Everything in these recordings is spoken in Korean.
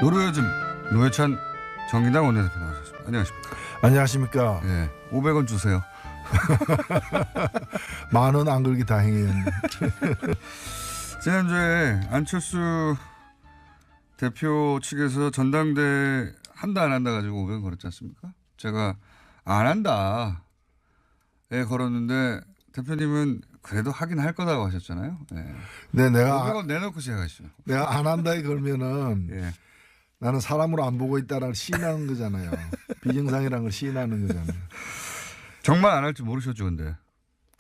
노르웨이즘 노회찬 정의당 원내대표 나오셨습니다. 안녕하십니까. 안녕하십니까. 네, 500원 주세요. 만원 안 걸기 다행이었네. 지난주에 안철수 대표 측에서 전당대 한다 안 한다 가지고 500원 걸었지 않습니까? 제가 안 한다에 걸었는데 대표님은 그래도 하긴 할 거다고 하셨잖아요. 네. 네, 500원 내놓고 시작하시죠. 내가 안 한다에 걸면은 예. 나는 사람으로 안 보고 있다는 걸 시인하는 거잖아요. 비정상이라는 걸 시인하는 거잖아요. 정말 안 할 줄 모르셨죠, 근데.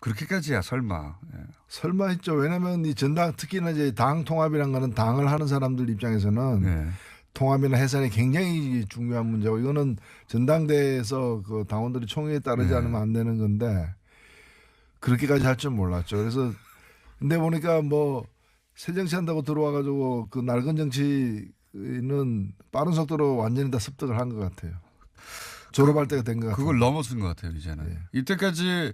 그렇게까지야, 설마. 예. 설마 했죠. 왜냐면 이 전당 특히나 이제 당 통합이라는 거는 당을 하는 사람들 입장에서는 예. 통합이나 해산이 굉장히 중요한 문제고 이거는 전당대에서 그 당원들이 총회에 따르지 네. 않으면 안 되는 건데 그렇게까지 할 줄 몰랐죠. 그래서 근데 보니까 뭐 새정치 한다고 들어와가지고 그 낡은 정치는 빠른 속도로 완전히 다 습득을 한 것 같아요. 졸업할 때가 된 것 같아요. 그걸 넘어선 것 같아요, 이제는. 예. 이때까지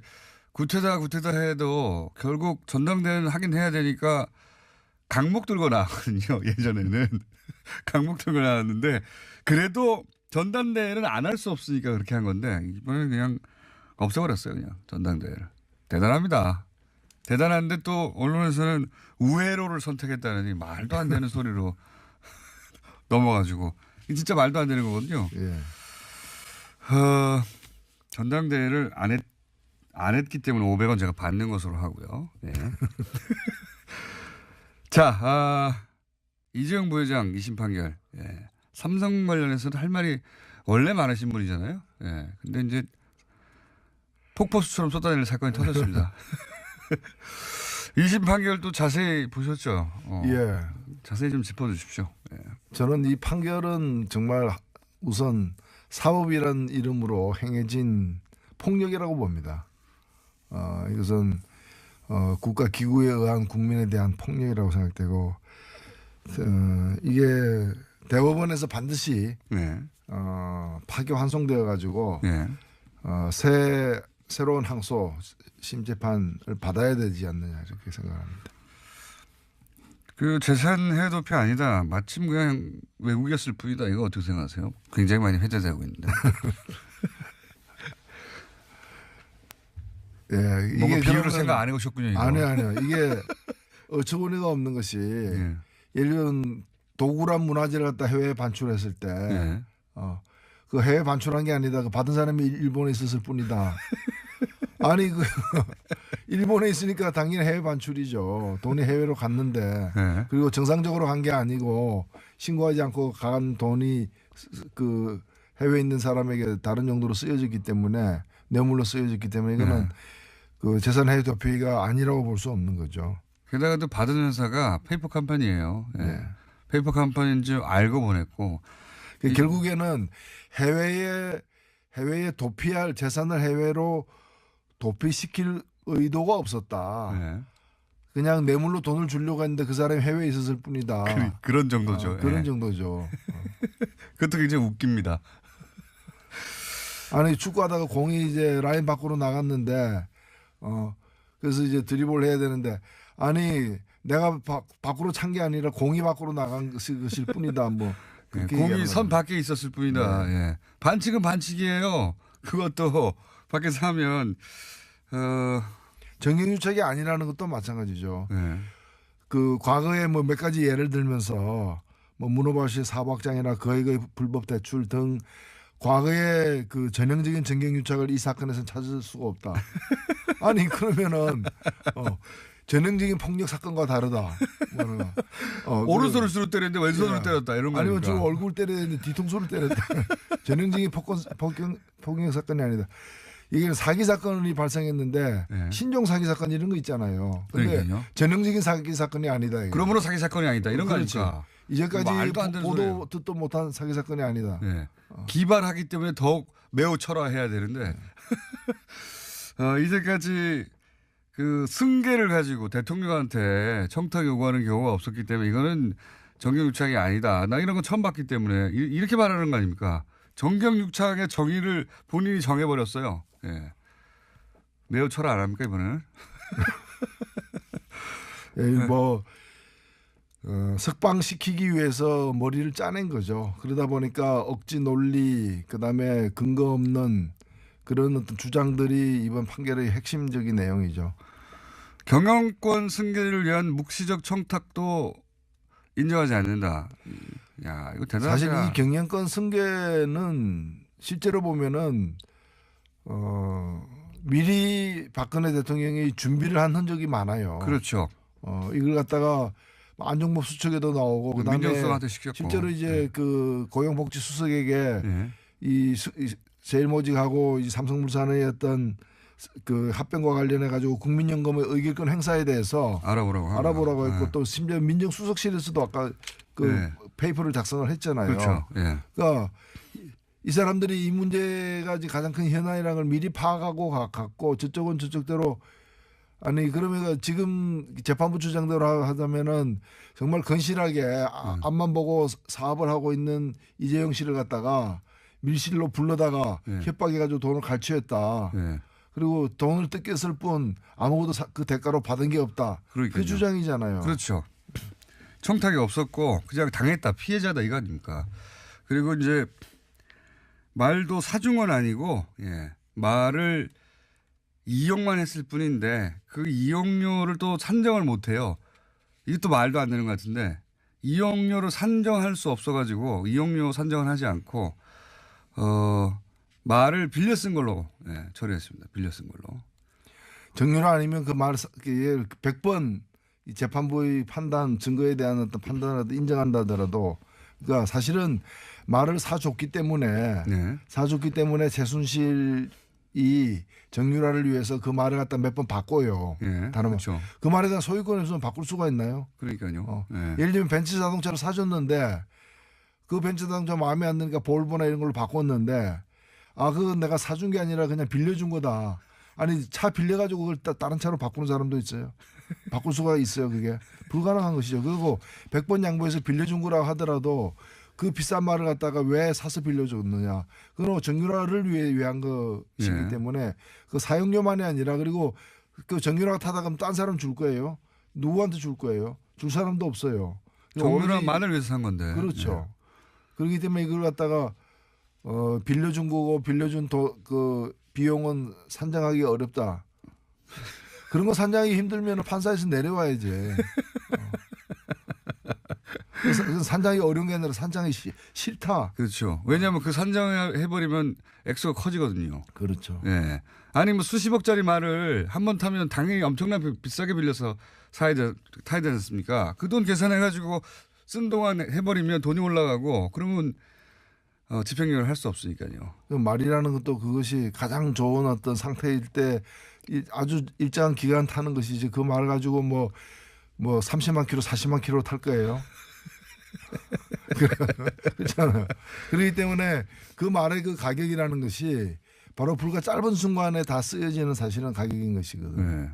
구태다 해도 결국 전당대회는 하긴 해야 되니까 강목 들고 나왔거든요, 예전에는. 강목 들고 나왔는데 그래도 전당대회는 안 할 수 없으니까 그렇게 한 건데 이번에는 그냥 없애버렸어요, 그냥 전당대회를. 대단합니다. 대단한데 또 언론에서는 우회로를 선택했다느니 말도 안 되는 소리로 넘어가지고 이게 진짜 말도 안 되는 거거든요. 예. 전당대회를 안 했기 때문에 500원 제가 받는 것으로 하고요. 네. 자, 이재용 부회장 2심 판결. 예. 삼성 관련해서는 할 말이 원래 많으신 분이잖아요. 예. 근데 이제 폭포수처럼 쏟아내는 사건이 터졌습니다. 2심 판결도 자세히 보셨죠? 예. 자세히 좀 짚어주십시오. 예. 저는 이 판결은 정말 우선 사법이라는 이름으로 행해진 폭력이라고 봅니다. 이것은 국가 기구에 의한 국민에 대한 폭력이라고 생각되고 이게 대법원에서 반드시 네. 파기 환송되어 가지고 네. 새로운 항소 심재판을 받아야 되지 않느냐 이렇게 생각합니다. 그 재산 해도표 아니다. 마침 그냥 외국이었을 뿐이다. 이거 어떻게 생각하세요? 굉장히 많이 회자되고 있는데. 예, 이게 비유를 그러면 생각 안 해오셨군요. 이거. 아니요. 이게 어처구니가 없는 것이 예. 예를 들면 도구란 문화재를 갖다 해외에 반출했을 때 예. 그 해외 반출한 게 아니다. 그 받은 사람이 일본에 있었을 뿐이다. 아니 그 일본에 있으니까 당연히 해외 반출이죠. 돈이 해외로 갔는데 예. 그리고 정상적으로 간 게 아니고 신고하지 않고 간 돈이 그 해외에 있는 사람에게 다른 용도로 쓰여졌기 때문에 뇌물로 쓰여졌기 때문에 이거는 그 재산 해외 도피가 아니라고 볼 수 없는 거죠. 게다가 또 받은 회사가 페이퍼 컴퍼니예요. 예. 네. 페이퍼 컴퍼니인 줄 알고 보냈고. 결국에는 해외에 도피할 재산을 해외로 도피시킬 의도가 없었다. 예. 그냥 뇌물로 돈을 주려고 했는데 그 사람이 해외에 있었을 뿐이다. 그런 정도죠. 그런 예. 정도죠. 그것도 굉장히 웃깁니다. 아니 축구하다가 공이 이제 라인 밖으로 나갔는데 그래서 이제 드리블 해야 되는데 아니 내가 밖으로 찬 게 아니라 공이 밖으로 나간 것일 뿐이다. 뭐 예. 공이 선 밖에 있었을 뿐이다. 네. 예. 반칙은 반칙이에요. 그것도 밖에서 하면 정경유착이 아니라는 것도 마찬가지죠. 예. 그 과거에 뭐 몇 가지 예를 들면서 뭐 문호발씨 사법장이나 거액의 불법 대출 등 과거에 그 전형적인 정경유착을 이 사건에서는 찾을 수가 없다. 아니 그러면은 전형적인 폭력 사건과 다르다. 오른손을 수로 때렸는데 왼손으로 예. 때렸다 이런 거 아니면 아닙니까? 지금 얼굴 때렸는데 뒤통수를 때렸다. 전형적인 폭력 사건이 아니다. 이게 사기 사건이 발생했는데 네. 신종 사기 사건 이런 거 있잖아요. 근데 그러니까요. 전형적인 사기 사건이 아니다. 이거. 그러므로 사기 사건이 아니다 이런 그렇죠. 거니까. 이제까지 말도 안 되는 보도 소리예요. 듣도 못한 사기 사건이 아니다. 네. 기발하기 때문에 더욱 매우 철화해야 되는데 이제까지 그 승계를 가지고 대통령한테 청탁 요구하는 경우가 없었기 때문에 이거는 정경유착이 아니다. 나 이런 건 처음 봤기 때문에 이렇게 말하는 거 아닙니까? 정경유착의 정의를 본인이 정해버렸어요. 예. 매우 철화 안 합니까 이번에는? 뭐 석방시키기 위해서 머리를 짜낸 거죠. 그러다 보니까 억지 논리, 그다음에 근거 없는 그런 어떤 주장들이 이번 판결의 핵심적인 내용이죠. 경영권 승계를 위한 묵시적 청탁도 인정하지 않는다. 야, 이거 대단하다. 사실 이 경영권 승계는 실제로 보면은 미리 박근혜 대통령이 준비를 한 흔적이 많아요. 그렇죠. 이걸 갖다가 안종범 수석에도 나오고 그다음에 민정수석한테 시켰고. 실제로 이제 그 고용복지 수석에게 네. 이 제일모직하고 이 삼성물산의 어떤 그 합병과 관련해 가지고 국민연금의 의결권 행사에 대해서 알아보라고 했고 또 심지어 민정수석실에서도 아까 그 네. 페이퍼를 작성을 했잖아요. 그렇죠. 예. 그러니까 이 사람들이 이 문제가 가장 큰 현안이라는 걸 미리 파악하고 갔고 저쪽은 저쪽대로 아니 그러면 지금 재판부 주장대로 하자면은 정말 건실하게 앞만 보고 사업을 하고 있는 이재용 씨를 갖다가 밀실로 불러다가 네. 협박해가지고 돈을 갈취했다. 예. 그리고 돈을 뜯겼을 뿐 아무것도 그 대가로 받은 게 없다. 그러니까요. 그 주장이잖아요. 그렇죠. 청탁이 없었고 그냥 당했다. 피해자다 이거 아닙니까? 그리고 이제 말도 사중은 아니고 말을 이용만 했을 뿐인데 그 이용료를 또 산정을 못 해요. 이것도 말도 안 되는 것 같은데 이용료를 산정할 수 없어가지고 이용료 산정을 하지 않고 말을 빌려 쓴 걸로 처리했습니다. 빌려 쓴 걸로. 정유라 아니면 그 말 100번 재판부의 판단 증거에 대한 어떤 판단을 인정한다 하더라도 그러니까 사실은 말을 사줬기 때문에 최순실이 정유라를 위해서 그 말을 갖다 몇 번 바꿔요. 다른 그렇죠. 그 말에 대한 소유권을 없으면 바꿀 수가 있나요? 그러니까요. 예를 들면 벤츠 자동차를 사줬는데 그 벤츠 자동차 마음에 안 드니까 볼보나 이런 걸로 바꿨는데 그건 내가 사준 게 아니라 그냥 빌려준 거다. 아니 차 빌려가지고 그걸 다른 차로 바꾸는 사람도 있어요. 바꿀 수가 있어요. 그게 불가능한 것이죠. 그리고 100번 양보해서 빌려준 거라고 하더라도 그 비싼 말을 갖다가 왜 사서 빌려줬느냐. 그건 정유라를 위한 것이기 때문에 그 사용료만이 아니라 그리고 그 정유라가 타다 가면 딴 사람 줄 거예요. 누구한테 줄 거예요. 줄 사람도 없어요. 정유라만을 위해서 산 건데. 그렇죠. 그렇기 때문에 이걸 갖다가 빌려준 거고 빌려준 그 비용은 산정하기 어렵다. 그런 거 산정하기 힘들면 판사에서 내려와야지. 그래서 산정하기 어려운 게 아니라 산정하기 싫다. 그렇죠. 왜냐하면 그 산정해버리면 액수가 커지거든요. 그렇죠. 예. 아니 뭐 수십억짜리 말을 한 번 타면 당연히 엄청나게 비싸게 빌려서 타야 되지 않습니까? 그 돈 계산해가지고 쓴 동안 해버리면 돈이 올라가고 그러면 집행유예를 할 수 없으니까요. 말이라는 것도 그것이 가장 좋은 어떤 상태일 때 아주 일정한 기간 타는 것이지 그 말 가지고 뭐 30만 킬로 40만 킬로 탈 거예요. 그렇잖아요. 그렇기 때문에 그 말의 그 가격이라는 것이 바로 불과 짧은 순간에 다 쓰여지는 사실은 가격인 것이거든요. 네.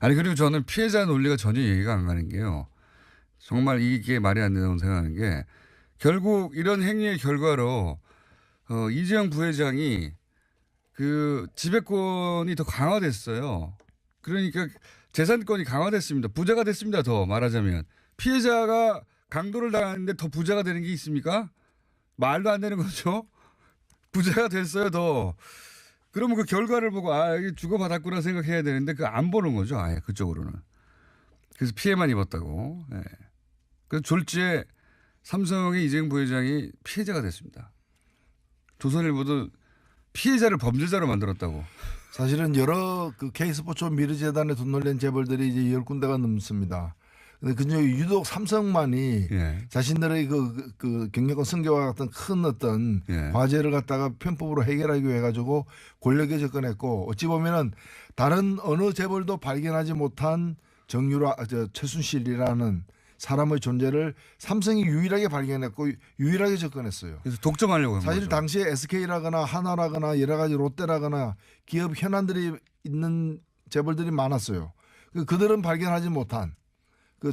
아니 그리고 저는 피해자 논리가 전혀 이해가 안 가는 게요. 정말 이게 말이 안 된다고 생각하는 게 결국 이런 행위의 결과로 이재용 부회장이 그 지배권이 더 강화됐어요. 그러니까 재산권이 강화됐습니다. 부자가 됐습니다. 더 말하자면 피해자가 강도를 당하는데 더 부자가 되는 게 있습니까? 말도 안 되는 거죠. 부자가 됐어요. 더. 그러면 그 결과를 보고 이게 주고받았구나 생각해야 되는데 그 안 보는 거죠. 아예 그쪽으로는. 그래서 피해만 입었다고. 네. 그래서 졸지에 삼성의 이재용 부회장이 피해자가 됐습니다. 조선일보도 피해자를 범죄자로 만들었다고. 사실은 여러 그 K스포츠 미르재단에 돈 놀린 재벌들이 이제 10군데가 넘습니다. 근데 그중에 유독 삼성만이 자신들의 그 경영권 승계와 같은 큰 어떤 과제를 갖다가 편법으로 해결하기 위해 가지고 권력에 접근했고 어찌 보면은 다른 어느 재벌도 발견하지 못한 최순실이라는 사람의 존재를 삼성이 유일하게 발견했고 유일하게 접근했어요. 그래서 독점하려고 한 사실 거죠. 당시에 SK라거나 하나라거나 여러 가지 롯데라거나 기업 현안들이 있는 재벌들이 많았어요. 그들은 발견하지 못한 그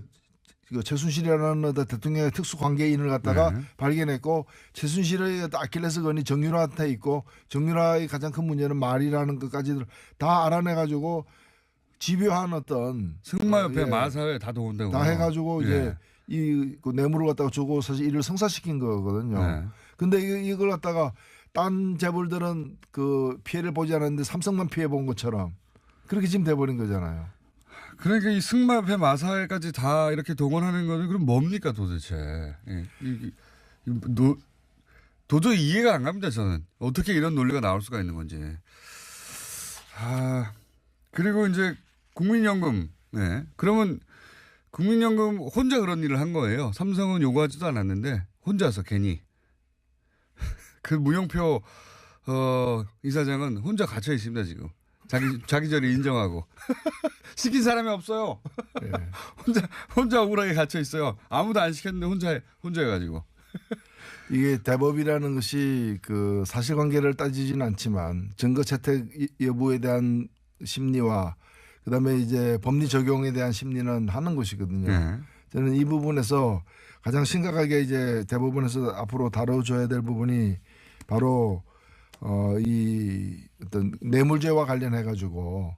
최순실이라는 대통령의 특수 관계인을 갖다가 발견했고 최순실의 아킬레스건이 정유라한테 있고 정유라의 가장 큰 문제는 말이라는 것까지를 다 알아내가지고 집요한 어떤 승마협회 마사회 다 도운다고. 다 해가지고 이제 그 뇌물을 갖다가 주고 사실 이를 성사시킨 거거든요. 네. 근데 이걸 갖다가 딴 재벌들은 그 피해를 보지 않았는데 삼성만 피해 본 것처럼 그렇게 지금 돼버린 거잖아요. 그러니까 이 승마협회 마사회까지 다 이렇게 동원하는 거는 그럼 뭡니까 도대체? 예. 도저히 이해가 안 갑니다. 저는 어떻게 이런 논리가 나올 수가 있는 건지. 그리고 이제 국민연금. 네. 그러면 국민연금 혼자 그런 일을 한 거예요. 삼성은 요구하지도 않았는데 혼자서 괜히 그 무용표 이사장은 혼자 갇혀 있습니다 지금. 자기 저리 인정하고 시킨 사람이 없어요. 예. 혼자 억울하게 갇혀 있어요. 아무도 안 시켰는데 혼자 해가지고. 이게 대법이라는 것이 그 사실관계를 따지지는 않지만 증거 채택 여부에 대한 심리와 그다음에 이제 법리 적용에 대한 심리는 하는 것이거든요. 네. 저는 이 부분에서 가장 심각하게 이제 대법원에서 앞으로 다뤄줘야 될 부분이 바로 이 어떤 뇌물죄와 관련해 가지고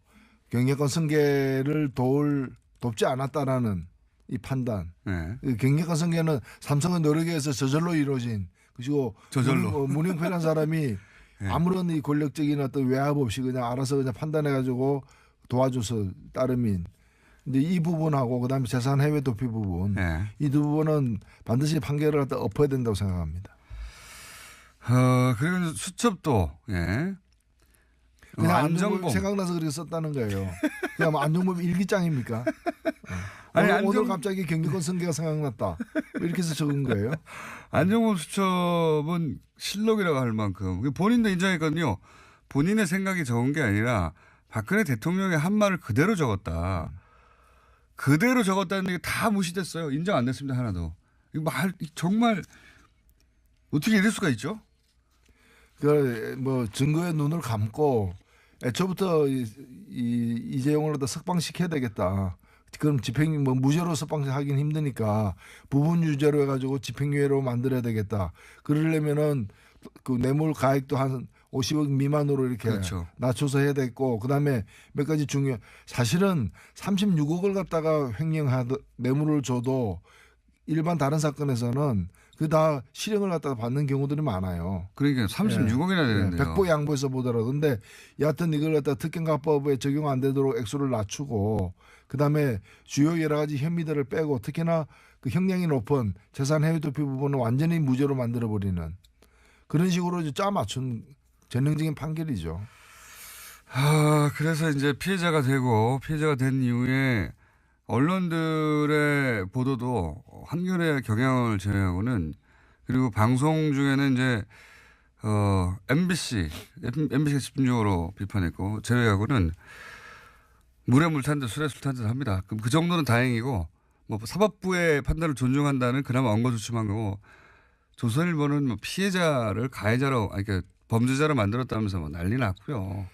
경영권 승계를 돕지 않았다라는 이 판단. 네. 경영권 승계는 삼성의 노력에 의해서 저절로 이루어진 그리고 저절로. 문영표라는 사람이 네. 아무런 이 권력적인 어떤 외압 없이 그냥 알아서 그냥 판단해 가지고 도와줘서 따름인. 근데 이 부분하고 그다음에 재산 해외 도피 부분 네. 이 두 부분은 반드시 판결을 갖다 엎어야 된다고 생각합니다. 그리고 수첩도 예. 그냥 안정범 안정범 생각나서 그렇게 썼다는 거예요. 그냥 뭐 안정범 일기장입니까? 아니, 오늘 갑자기 경기권 승계가 생각났다. 이렇게 해서 적은 거예요. 안정범 수첩은 실록이라고 할 만큼 본인도 인정했거든요. 본인의 생각이 적은 게 아니라 박근혜 대통령의 한 말을 그대로 적었다. 그대로 적었다는 게 다 무시됐어요. 인정 안 됐습니다. 하나도. 이거 정말 어떻게 이럴 수가 있죠? 그 뭐 증거에 눈을 감고 애초부터 이재용을 갖다 석방시켜야 되겠다. 그럼 무죄로 석방하기는 힘드니까 부분 유죄로 해가지고 집행유예로 만들어야 되겠다. 그러려면은 그 뇌물 가액도 한 50억 미만으로 이렇게 그렇죠. 낮춰서 해야 되고 그다음에 몇 가지 사실은 36억을 갖다가 뇌물을 줘도 일반 다른 사건에서는 그 다 실형을 갖다가 받는 경우들이 많아요. 그러니까 36억이나 되는데요. 백보 양보해서 보더라도. 근데 여하튼 이걸 갖다 특경가법에 적용 안 되도록 액수를 낮추고 그다음에 주요 여러 가지 혐의들을 빼고 특히나 그 형량이 높은 재산 해외 도피 부분은 완전히 무죄로 만들어버리는 그런 식으로 짜 맞춘 전형적인 판결이죠. 그래서 이제 피해자가 된 이후에 언론들의 보도도 한겨레 경향을 제외하고는 그리고 방송 중에는 이제 MBC가 집중적으로 비판했고 제외하고는 물에 물 탄 듯 술에 술 탄 듯 합니다. 그럼 그 정도는 다행이고 뭐 사법부의 판단을 존중한다는 그나마 엉거주춤한 거고 조선일보는 뭐 피해자를 가해자로 그러니까 범죄자로 만들었다면서 뭐 난리 났고요.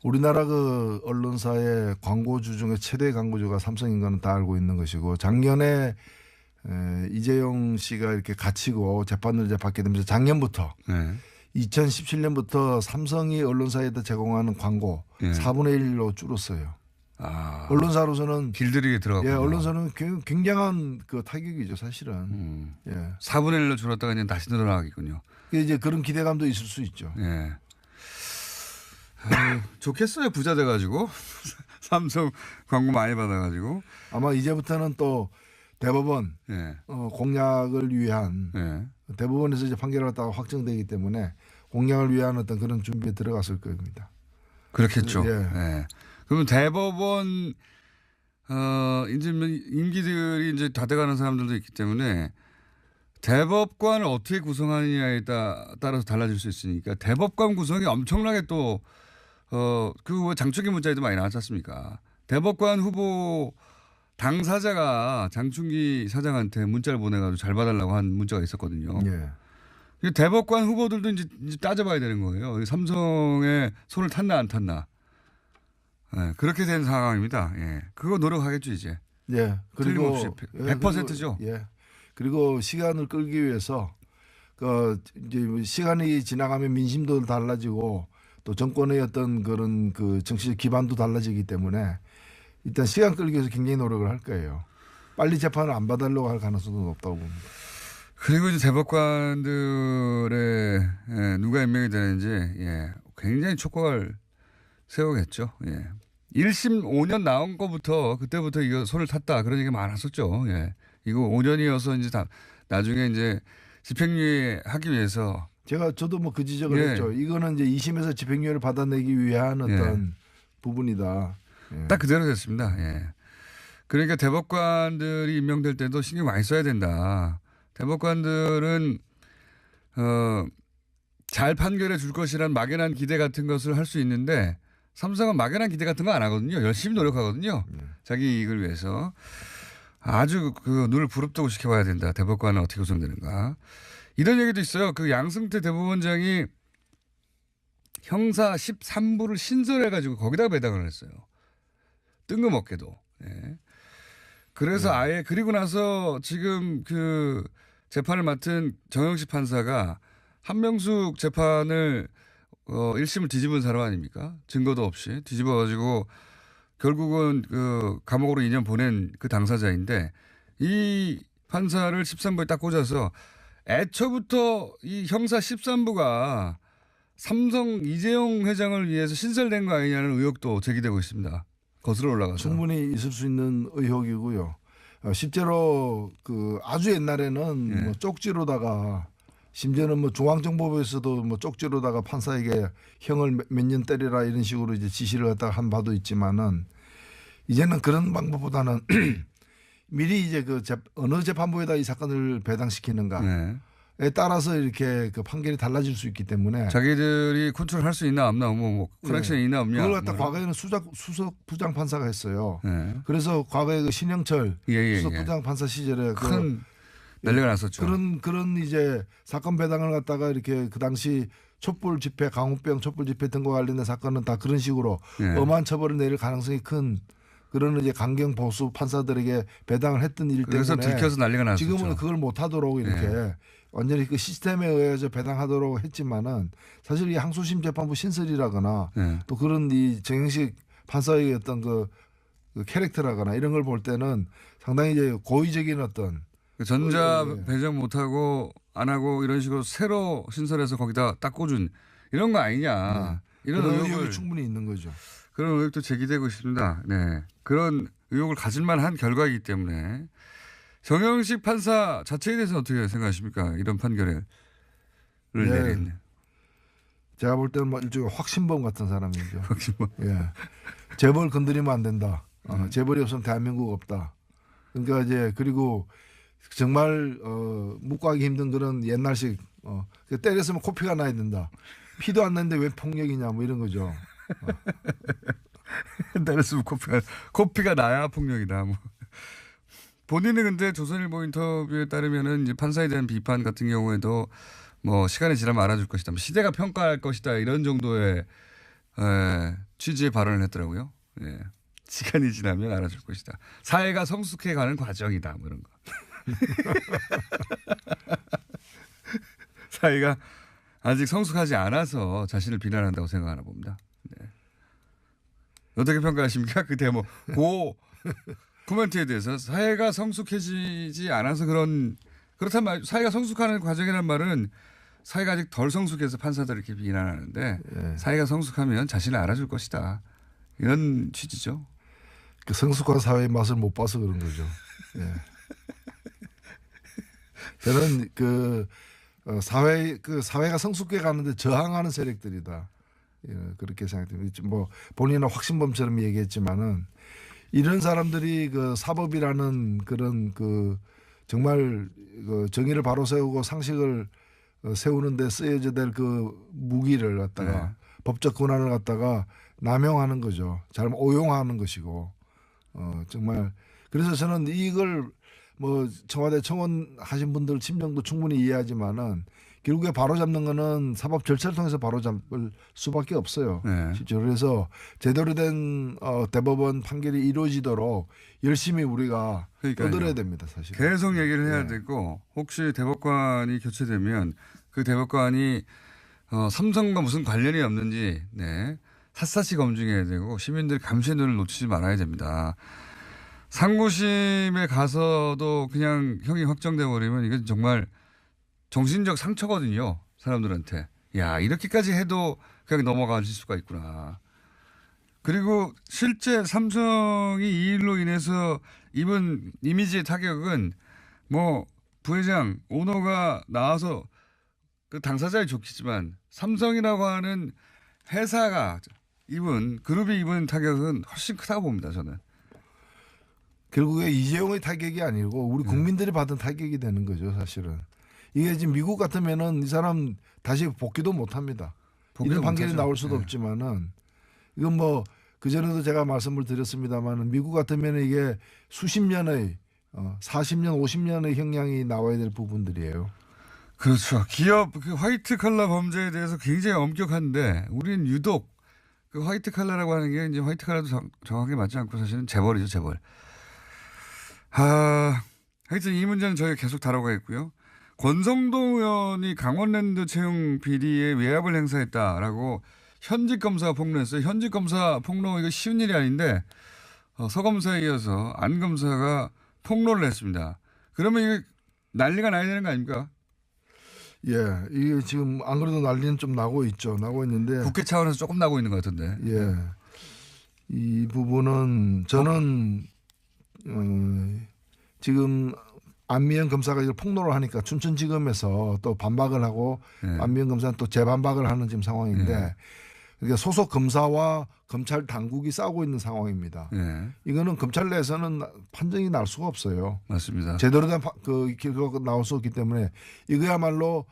우리나라 그 언론사의 광고주 중에 최대 광고주가 삼성인 거는 다 알고 있는 것이고 작년에 이재용 씨가 이렇게 갇히고 재판을 이제 받게 되면서 작년부터 네. 2017년부터 삼성이 언론사에다 제공하는 광고 네. 4분의 1로 줄었어요. 언론사로서는 길들이게 들어갔고. 예, 언론사는 굉장한 그 타격이죠, 사실은. 예. 4분의 1로 줄었다가 이제 다시 늘어나겠군요. 이제 그런 기대감도 있을 수 있죠. 예. 좋겠어요. 부자 돼가지고. 삼성 광고 많이 받아가지고. 아마 이제부터는 또 대법원 예. 공약을 위한 예. 대법원에서 이제 판결을 갖다가 확정되기 때문에 공약을 위한 어떤 그런 준비에 들어갔을 겁니다. 그렇겠죠. 예. 예. 그러면 대법원 이제 임기들이 이제 다 돼가는 사람들도 있기 때문에 대법관을 어떻게 구성하느냐에 따라서 달라질 수 있으니까 대법관 구성이 엄청나게 또 그 장충기 문자에도 많이 나왔지 않습니까? 대법관 후보 당사자가 장충기 사장한테 문자를 보내가지고 잘 봐달라고 한 문자가 있었거든요. 예. 대법관 후보들도 이제 따져봐야 되는 거예요. 삼성에 손을 탔나 안 탔나. 네, 그렇게 된 상황입니다. 예. 그거 노력하겠죠 이제. 예. 그리고 틀림없이 100%죠. 예. 그리고 시간을 끌기 위해서 그 이제 시간이 지나가면 민심도 달라지고 또 정권의 어떤 그런 그 정치적 기반도 달라지기 때문에 일단 시간 끌기 위해서 굉장히 노력을 할 거예요. 빨리 재판을 안 받으려고 할 가능성도 높다고 봅니다. 그리고 이제 대법관들의 누가 임명이 되는지 굉장히 촉각을 세우겠죠. 1심 5년 나온 거부터 그때부터 이거 손을 탔다 그런 얘기가 많았었죠. 이거 5년이어서 이제 다 나중에 이제 집행유예 하기 위해서 저도 뭐 그 지적을 했죠. 이거는 이제 2심에서 집행유예를 받아내기 위한 어떤 부분이다. 딱 그대로 됐습니다. 그러니까 대법관들이 임명될 때도 신경 많이 써야 된다. 대법관들은 잘 판결해 줄 것이란 막연한 기대 같은 것을 할 수 있는데 삼성은 막연한 기대 같은 거 안 하거든요. 열심히 노력하거든요. 자기 이익을 위해서. 아주 그 눈을 부릅뜨고 지켜봐야 된다. 대법관은 어떻게 구성되는가. 이런 얘기도 있어요. 그 양승태 대법원장이 형사 13부를 신설해가지고 거기다가 배당을 했어요. 뜬금없게도. 그래서 아예 그리고 나서 지금 그 재판을 맡은 정영식 판사가 한명숙 재판을 1심을 뒤집은 사람 아닙니까? 증거도 없이 뒤집어가지고 결국은 그 감옥으로 2년 보낸 그 당사자인데 이 판사를 13부에 딱 꽂아서 애초부터 이 형사 13부가 삼성 이재용 회장을 위해서 신설된 거 아니냐는 의혹도 제기되고 있습니다. 거슬러 올라가서. 충분히 있을 수 있는 의혹이고요. 실제로 그 아주 옛날에는 뭐 쪽지로다가 심지어는 뭐 중앙정보부에서도 뭐 쪽지로다가 판사에게 형을 몇 년 때리라 이런 식으로 이제 지시를 갖다가 한 바도 있지만은 이제는 그런 방법보다는 미리 이제 그 어느 재판부에다 이 사건을 배당시키는가에 따라서 이렇게 그 판결이 달라질 수 있기 때문에 자기들이 컨트롤할 수 있나 없나 뭐 커넥션이 있나 없냐 그걸 갖다 과거에는 수석 부장 판사가 했어요. 그래서 과거에 그 신영철 수석 부장 판사 시절에 큰 난리가 났었죠. 그런 이제 사건 배당을 갖다가 이렇게 그 당시 촛불 집회, 강우병 촛불 집회 등과 관련된 사건은 다 그런 식으로 엄한 처벌을 내릴 가능성이 큰 그런 이제 강경 보수 판사들에게 배당을 했던 일 때문에 그래서 들켜서 난리가 났었죠. 지금은 그걸 못하도록 이렇게 완전히 그 시스템에 의해서 배당하도록 했지만은 사실 이 항소심 재판부 신설이라거나 또 그런 이 정영식 판사의 어떤 그 캐릭터라거나 이런 걸 볼 때는 상당히 이제 고의적인 어떤 전자 배정 못하고 안 하고 이런 식으로 새로 신설해서 거기다 딱 꽂은 이런 거 아니냐. 이런 의혹이 충분히 있는 거죠. 그런 의혹도 제기되고 있습니다. 그런 의혹을 가질만 한 결과이기 때문에 정영식 판사 자체에 대해서 어떻게 생각하십니까? 이런 판결을 내린. 제가 볼 때는 뭐 일종의 확신범 같은 사람이죠. 확신범. 재벌 건드리면 안 된다. 재벌이 없으면 대한민국 없다. 그러니까 이제 그리고 정말 묵과하기 힘든 그런 옛날식 때렸으면 코피가 나야 된다. 피도 안 나는데 왜 폭력이냐 뭐 이런 거죠. 때렸으면 코피가 나야 폭력이다. 뭐. 본인은 근데 조선일보 인터뷰에 따르면은 이제 판사에 대한 비판 같은 경우에도 뭐 시간이 지나면 알아줄 것이다. 뭐 시대가 평가할 것이다. 이런 정도의 취지의 발언을 했더라고요. 시간이 지나면 알아줄 것이다. 사회가 성숙해가는 과정이다. 뭐 이런 거. 사회가 아직 성숙하지 않아서 자신을 비난한다고 생각하나 봅니다. 어떻게 평가하십니까? 그 대목. 코멘트에 대해서 사회가 성숙해지지 않아서 그렇단 말 사회가 성숙하는 과정이란 말은 사회가 아직 덜 성숙해서 판사들을 이렇게 비난하는데 사회가 성숙하면 자신을 알아줄 것이다. 이런 취지죠. 그 성숙한 사회의 맛을 못 봐서 그런 거죠. 저는 사회가 성숙해 가는데 저항하는 세력들이다. 그렇게 생각됩니다. 뭐 본인은 확신범처럼 얘기했지만은 이런 사람들이 그 사법이라는 그런 그 정말 그 정의를 바로 세우고 상식을 세우는데 쓰여져 될 그 무기를 갖다가 법적 권한을 갖다가 남용하는 거죠. 잘못 오용하는 것이고 정말 그래서 저는 이걸 뭐 청와대 청원 하신 분들 심정도 충분히 이해하지만은 결국에 바로잡는 거는 사법 절차를 통해서 바로잡을 수밖에 없어요. 실제로 그래서 제대로 된 대법원 판결이 이루어지도록 열심히 우리가 떠들어야 됩니다. 사실 계속 얘기를 해야 되고 혹시 대법관이 교체되면 그 대법관이 삼성과 무슨 관련이 없는지 샅샅이 검증해야 되고 시민들 감시의 눈을 놓치지 말아야 됩니다. 상고심에 가서도 그냥 형이 확정돼 버리면 이건 정말 정신적 상처거든요. 사람들한테. 야, 이렇게까지 해도 그냥 넘어가실 수가 있구나. 그리고 실제 삼성이 이 일로 인해서 입은 이미지의 타격은 뭐 부회장, 오너가 나와서 그 당사자에 좋겠지만 삼성이라고 하는 회사가 그룹이 입은 타격은 훨씬 크다고 봅니다. 저는. 결국에 이재용의 타격이 아니고 우리 국민들이 받은 타격이 되는 거죠, 사실은. 이게 지금 미국 같으면은 이 사람 다시 복귀도 못 합니다. 이런 판결이 나올 수도 없지만은 이건 뭐 그전에도 제가 말씀을 드렸습니다만은 미국 같으면은 이게 수십 년의 40년, 50년의 형량이 나와야 될 부분들이에요. 그렇죠. 기업 그 화이트 칼라 범죄에 대해서 굉장히 엄격한데 우리는 유독 그 화이트 칼라라고 하는 게 이제 화이트 칼라도 정확하게 맞지 않고 사실은 재벌이죠, 재벌. 하여튼 이 문제는 저희가 계속 다뤄가겠고요. 권성동 의원이 강원랜드 채용 비리에 외압을 행사했다라고 현직 검사가 폭로했어요. 현직 검사 폭로 이거 쉬운 일이 아닌데 서 검사에 이어서 안 검사가 폭로를 했습니다. 그러면 이게 난리가 나야 되는 거 아닙니까? 예, 이게 지금 안 그래도 난리는 좀 나고 있죠. 나고 있는데 국회 차원에서 조금 나고 있는 것 같은데. 예, 이 부분은 저는 지금 안미연 검사가 이걸 폭로를 하니까 춘천지검에서 또 반박을 하고 안미연 검사는 또 재반박을 하는 지금 상황인데 그러니까 소속 검사와 검찰 당국이 싸우고 있는 상황입니다. 이거는 검찰 내에서는 판정이 날 수가 없어요. 맞습니다. 제대로 된 그 결과가 나올 수 없기 때문에 이거야말로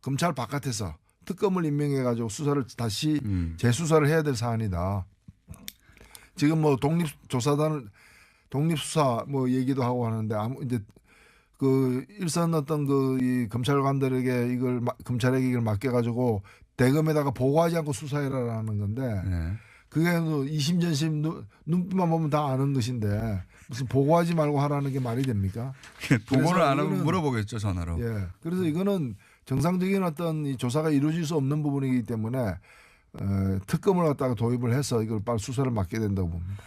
검찰 바깥에서 특검을 임명해 가지고 수사를 다시 재수사를 해야 될 사안이다. 지금 뭐 독립수사 뭐 얘기도 하고 하는데 이제 그 일선 어떤 이 검찰관들에게 검찰에게 이걸 맡겨가지고 대검에다가 보고하지 않고 수사해라라는 건데 그게 2심 전심 눈빛만 보면 다 아는 것인데 무슨 보고하지 말고 하라는 게 말이 됩니까? 보고를 안 하면 물어보겠죠, 전화로. 예. 그래서 이거는 정상적인 어떤 이 조사가 이루어질 수 없는 부분이기 때문에 특검을 갖다가 도입을 해서 이걸 빨리 수사를 맡게 된다고 봅니다.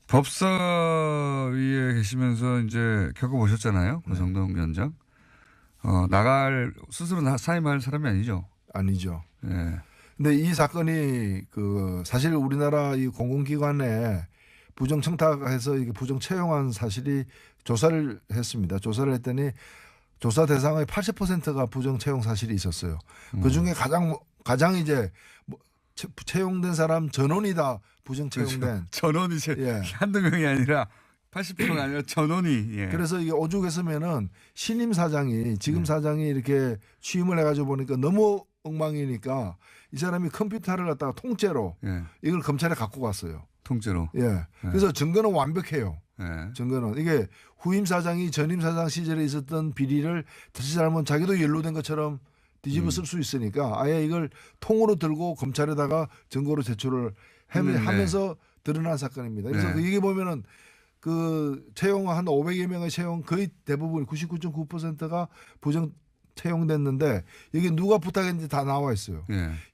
법사위에 계시면서 이제 겪어보셨잖아요. 권성동 위원장. 스스로 사임할 사람이 아니죠. 아니죠. 예. 근데 이 사건이 사실 우리나라 이 공공기관에 부정 청탁해서 이게 부정 채용한 사실이 조사를 했습니다. 조사를 했더니 조사 대상의 80%가 부정 채용 사실이 있었어요. 그 중에 가장 이제 채용된 사람 전원이 다 부정 채용된. 그렇죠. 전원이 한두 명이 아니라 80%가 아니라 전원이. 예. 그래서 이게 오죽했으면은 신임 사장이 지금 사장이 이렇게 취임을 해가지고 보니까 너무 엉망이니까 이 사람이 컴퓨터를 갖다가 통째로 이걸 검찰에 갖고 갔어요. 통째로. 예. 그래서 증거는 완벽해요. 예. 증거는 이게 후임 사장이 전임 사장 시절에 있었던 비리를 다시 잘못 자기도 연루된 것처럼 뒤집어 쓸 수 있으니까 아예 이걸 통으로 들고 검찰에다가 증거로 제출을 하면서 드러난 사건입니다. 그래서 이게 보면은 그 채용 한 500여 명의 채용 거의 대부분 99.9%가 부정 채용됐는데 여기 누가 부탁했는지 다 나와 있어요.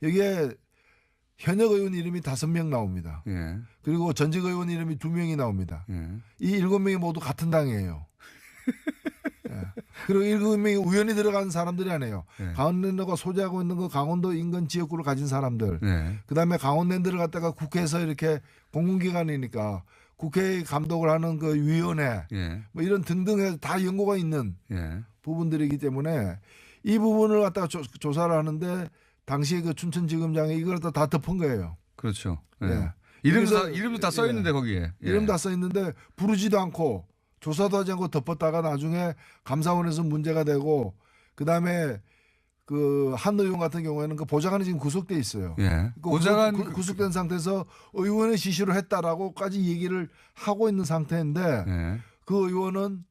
여기에 현역 의원 이름이 5명 나옵니다. 그리고 전직 의원 이름이 2명이 나옵니다. 이 7명이 모두 같은 당이에요. 그리고 7명이 우연히 들어간 사람들이 아니에요. 강원랜드가 소재하고 있는 거 강원도 인근 지역구를 가진 사람들. 그다음에 강원랜드를 갖다가 국회에서 이렇게 공공기관이니까 국회 감독을 하는 그 위원회 뭐 이런 등등해서 다 연고가 있는 부분들이기 때문에 이 부분을 갖다가 조사를 하는데 당시에 그 춘천지검장이 이걸 다 덮은 거예요. 그렇죠. 예. 이름도 다 써 있는데 거기에. 이름 다 써 있는데 부르지도 않고 조사도 하지 않고 덮었다가 나중에 감사원에서 문제가 되고 그다음에 그 한 의원 같은 경우에는 그 보좌관이 지금 구속돼 있어요. 보좌관 구속된 상태에서 의원의 지시를 했다라고까지 얘기를 하고 있는 상태인데 그 의원은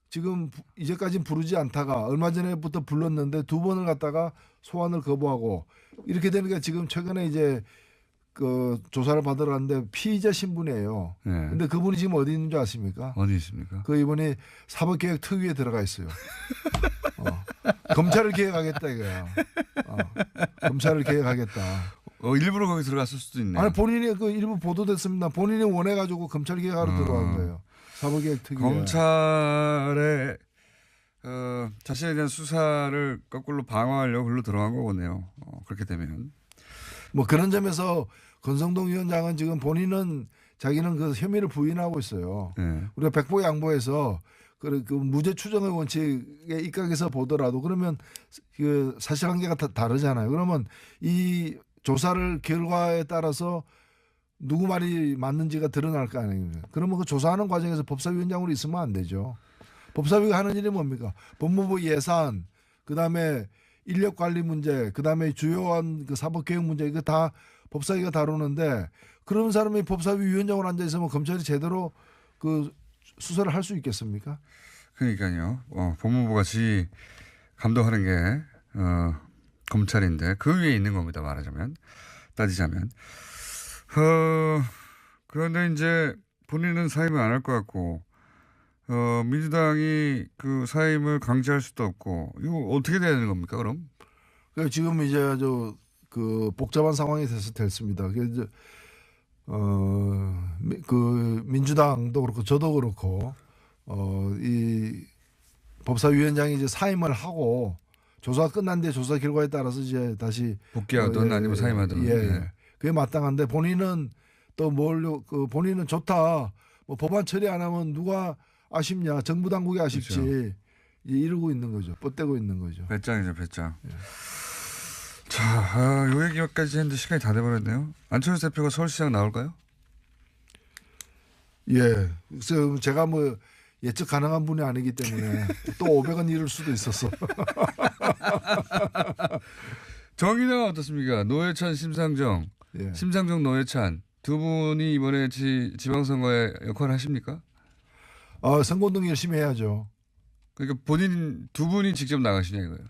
지금 이제까지는 부르지 않다가 얼마 전에부터 불렀는데 2번을 갖다가 소환을 거부하고 이렇게 되니까 지금 최근에 이제 그 조사를 받으러 갔는데 피의자 신분이에요. 근데 그분이 지금 어디 있는 줄 아십니까? 어디 있습니까? 그 이분이 사법개혁특위에 들어가 있어요. 검찰을 개혁하겠다 이거야. 검찰을 개혁하겠다. 일부러 거기 들어갔을 수도 있네요. 아니 본인이 그 일부 보도됐습니다. 본인이 원해가지고 검찰 개혁하러 들어간 거예요. 사법개혁 특위. 검찰의 자신에 대한 수사를 거꾸로 방어하려고 글로 들어간 거네요. 그렇게 되면. 뭐 그런 점에서 권성동 위원장은 지금 본인은 자기는 그 혐의를 부인하고 있어요. 네. 우리가 백보 양보해서 그 무죄 추정의 원칙에 입각해서 보더라도 그러면 그 사실관계가 다르잖아요. 그러면 이 조사를 결과에 따라서 누구 말이 맞는지가 드러날 거 아니에요. 그러면 그 조사하는 과정에서 법사위원장으로 있으면 안 되죠. 법사위가 하는 일이 뭡니까? 법무부 예산, 그다음에 인력 관리 문제, 그다음에 주요한 그 사법개혁 문제 이거 다 법사위가 다루는데 그런 사람이 법사위 위원장으로 앉아 있으면 검찰이 제대로 그 수사를 할 수 있겠습니까? 그러니까요. 법무부가 지 감독하는 게 검찰인데 그 위에 있는 겁니다. 말하자면 따지자면. 그런데 이제 본인은 사임을 안 할 것 같고 민주당이 그 사임을 강제할 수도 없고 이거 어떻게 돼야 되는 겁니까? 그럼? 지금 이제 아주 그 복잡한 상황이 됐습니다. 그래서 그 민주당도 그렇고 저도 그렇고 이 법사위원장이 이제 사임을 하고 조사가 끝난 뒤에 조사 결과에 따라서 이제 다시 복귀하든 아니면 사임하든. 예. 그게 마땅한데 본인은 또 그 본인은 좋다. 뭐 법안 처리 안 하면 누가 아쉽냐. 정부 당국이 아쉽지. 그렇죠. 이러고 있는 거죠. 뻗대고 있는 거죠. 배짱이죠, 배짱. 예. 자, 요 얘기까지 했는데 시간이 다 돼버렸네요. 안철수 대표가 서울시장 나올까요? 예. 그래서 제가 뭐 예측 가능한 분이 아니기 때문에 또 500원 잃을 수도 있었어. 정의당은 어떻습니까? 노회찬, 심상정, 예. 심상정, 노회찬 두 분이 이번에 지방선거에 역할을 하십니까? 선거운동 열심히 해야죠. 그러니까 본인 두 분이 직접 나가시냐 이거예요.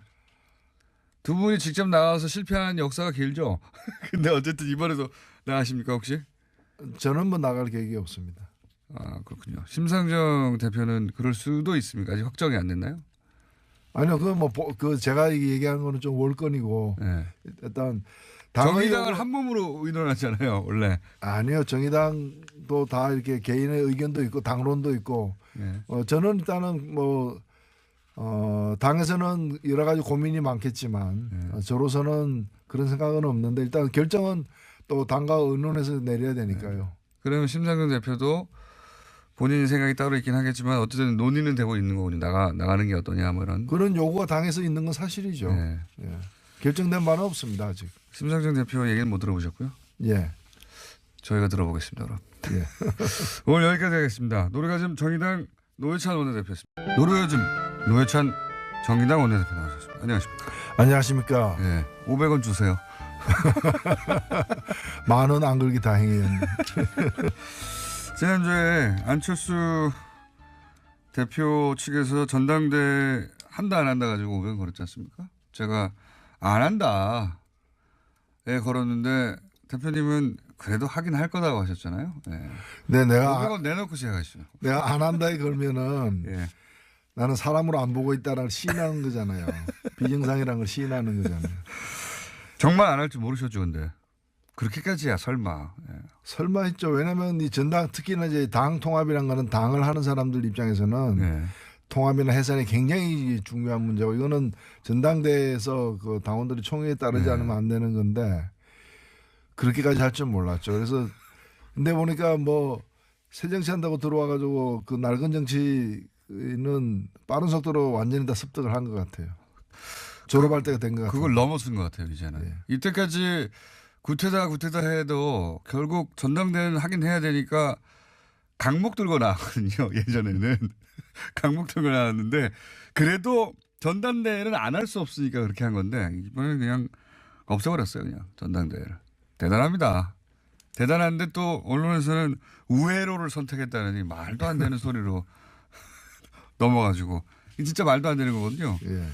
두 분이 직접 나가서 실패한 역사가 길죠. 근데 어쨌든 이번에도 나가십니까 혹시? 저는 뭐 나갈 계획이 없습니다. 아 그렇군요. 심상정 대표는 그럴 수도 있습니까? 아직 확정이 안 됐나요? 아니요, 그 제가 얘기한 거는 좀 월권이고 네. 일단 정의당을 한 몸으로 의논하잖아요, 원래. 아니요, 정의당도 다 이렇게 개인의 의견도 있고 당론도 있고. 네. 저는 일단은 당에서는 여러 가지 고민이 많겠지만 저로서는 그런 생각은 없는데 일단 결정은 또 당과 의논해서 내려야 되니까요. 그러면 심상정 대표도 본인 생각이 따로 있긴 하겠지만 어쨌든 논의는 되고 있는 거군요. 나가는 게 어떠냐 뭐 이런. 그런 요구가 당에서 있는 건 사실이죠. 네. 예. 결정된 바는 없습니다 아직. 심상정 대표 얘기는 못 들어보셨고요. 예. 저희가 들어보겠습니다. 그럼. 예. 오늘 여기까지 하겠습니다. 노래가즘 정의당 노회찬 원내대표였습니다. 노래가즘 노회찬 정의당 원내대표 나오셨습니다. 안녕하십니까. 안녕하십니까. 네. 500원 주세요. 10,000원 안 걸기 다행이었는데. 지난주에 안철수 대표 측에서 전당대 한다 안 한다 가지고 500원 걸었지 않습니까? 제가 안 한다. 에 걸었는데 대표님은 그래도 하긴 할 거다고 하셨잖아요. 네. 네, 내가 500원 내놓고 시작하시죠. 내가 안 한다에 걸면은 예. 나는 사람으로 안 보고 있다를 시인하는 거잖아요. 비정상이라는 걸 시인하는 거잖아요. 정말 안 할 줄 모르셨죠, 근데. 그렇게까지야 설마. 예. 설마 했죠. 왜냐하면 이 전당 특히나 이제 당 통합이라는 거는 당을 하는 사람들 입장에서는 예. 통합이나 해산이 굉장히 중요한 문제고 이거는 전당대회에서 그 당원들이 총회에 따르지 않으면 안 되는 건데 그렇게까지 할 줄 몰랐죠. 그래서 근데 보니까 뭐 새정치 한다고 들어와가지고 그 낡은 정치는 빠른 속도로 완전히 다 습득을 한 것 같아요. 졸업할 때가 된 것 같아요. 그걸 넘어선 것 같아요, 이제는. 네. 이때까지 구태다 해도 결국 전당대회는 하긴 해야 되니까 강목 들고 나왔거든요. 예전에는. 강목 들고 나왔는데 그래도 전당대회는 안 할 수 없으니까 그렇게 한 건데 이번에는 그냥 없애버렸어요. 그냥 전당대회를. 대단합니다. 대단한데 또 언론에서는 우회로를 선택했다느니 말도 안 되는 소리로 넘어가지고 이게 진짜 말도 안 되는 거거든요. 예.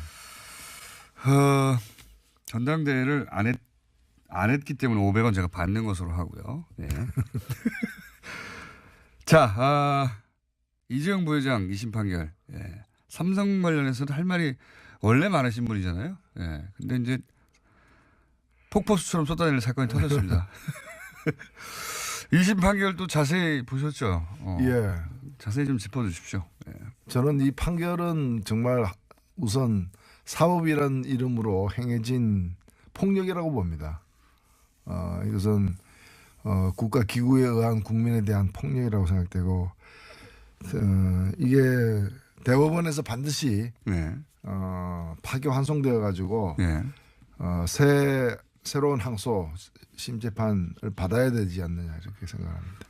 전당대회를 안 했기 때문에 500원 제가 받는 것으로 하고요. 네. 자, 이재용 부회장 2심 판결. 예. 삼성 관련해서도 할 말이 원래 많으신 분이잖아요. 예. 근데 이제 폭포수처럼 쏟아내는 사건이 터졌습니다. 2심 판결도 자세히 보셨죠? 예. 자세히 좀 짚어주십시오. 예. 저는 이 판결은 정말 우선 사법이란 이름으로 행해진 폭력이라고 봅니다. 이것은 국가 기구에 의한 국민에 대한 폭력이라고 생각되고 이게 대법원에서 반드시 네. 파기환송되어 가지고 네. 새로운 항소 심재판을 받아야 되지 않느냐 이렇게 생각합니다.